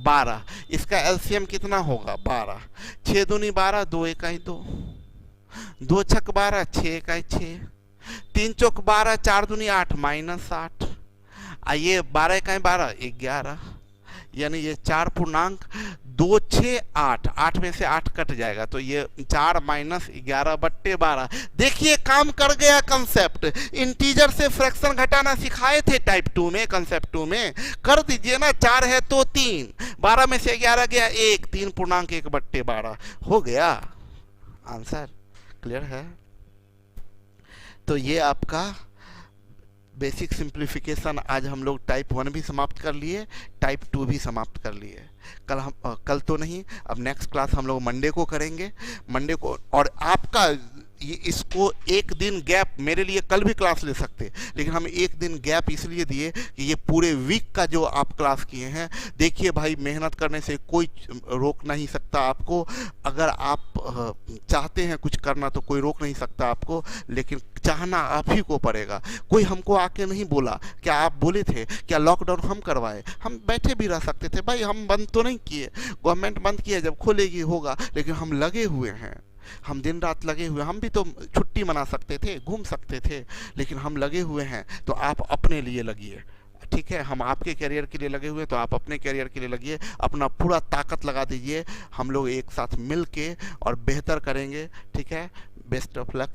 12, इसका एलसीएम कितना होगा 12, 6 दूनी 12, 2 इकाई 2, 2 छक 12, 6 इकाई 6, 3 चौक 12, 4 दूनी 8 -8, ये 12 इकाई 12 11, यानी ये 4.268, 8 में से 8 कट जाएगा तो ये 4 - 11/12। देखिए काम कर गया कंसेप्ट, इंटीजर से फ्रैक्शन घटाना सिखाए थे टाइप 2 में, कंसेप्ट 2 में कर दीजिए ना, 4 है तो 3, 12 में से 11 गया 1, 3.1/12 हो गया आंसर। क्लियर है? तो ये आपका बेसिक सिंप्लीफिकेशन आज हम लोग टाइप 1 भी समाप्त कर लिए, टाइप 2 भी समाप्त कर लिए। कल तो नहीं, अब नेक्स्ट क्लास हम लोग मंडे को करेंगे, मंडे को। और आपका ये इसको एक दिन गैप, मेरे लिए कल भी क्लास ले सकते, लेकिन हम एक दिन गैप इसलिए दिए कि ये पूरे वीक का जो आप क्लास किए हैं, देखिए भाई मेहनत करने से कोई रोक नहीं सकता आपको। अगर आप चाहते हैं कुछ करना तो कोई रोक नहीं सकता आपको, लेकिन चाहना आप ही को पड़ेगा। कोई हमको आके नहीं बोला, क्या आप बोले थे क्या लॉकडाउन हम करवाए? हम बैठे भी रह सकते थे भाई, हम बंद तो नहीं किए, गवर्नमेंट बंद किया, जब खोलेगी होगा, लेकिन हम लगे हुए हैं, हम दिन रात लगे हुए। हम भी तो छुट्टी मना सकते थे, घूम सकते थे, लेकिन हम लगे हुए हैं। तो आप अपने लिए लगिए, ठीक है? हम आपके करियर के लिए लगे हुए हैं, तो आप अपने करियर के लिए लगिए, अपना पूरा ताकत लगा दीजिए। हम लोग एक साथ मिल के और बेहतर करेंगे, ठीक है? Best of luck.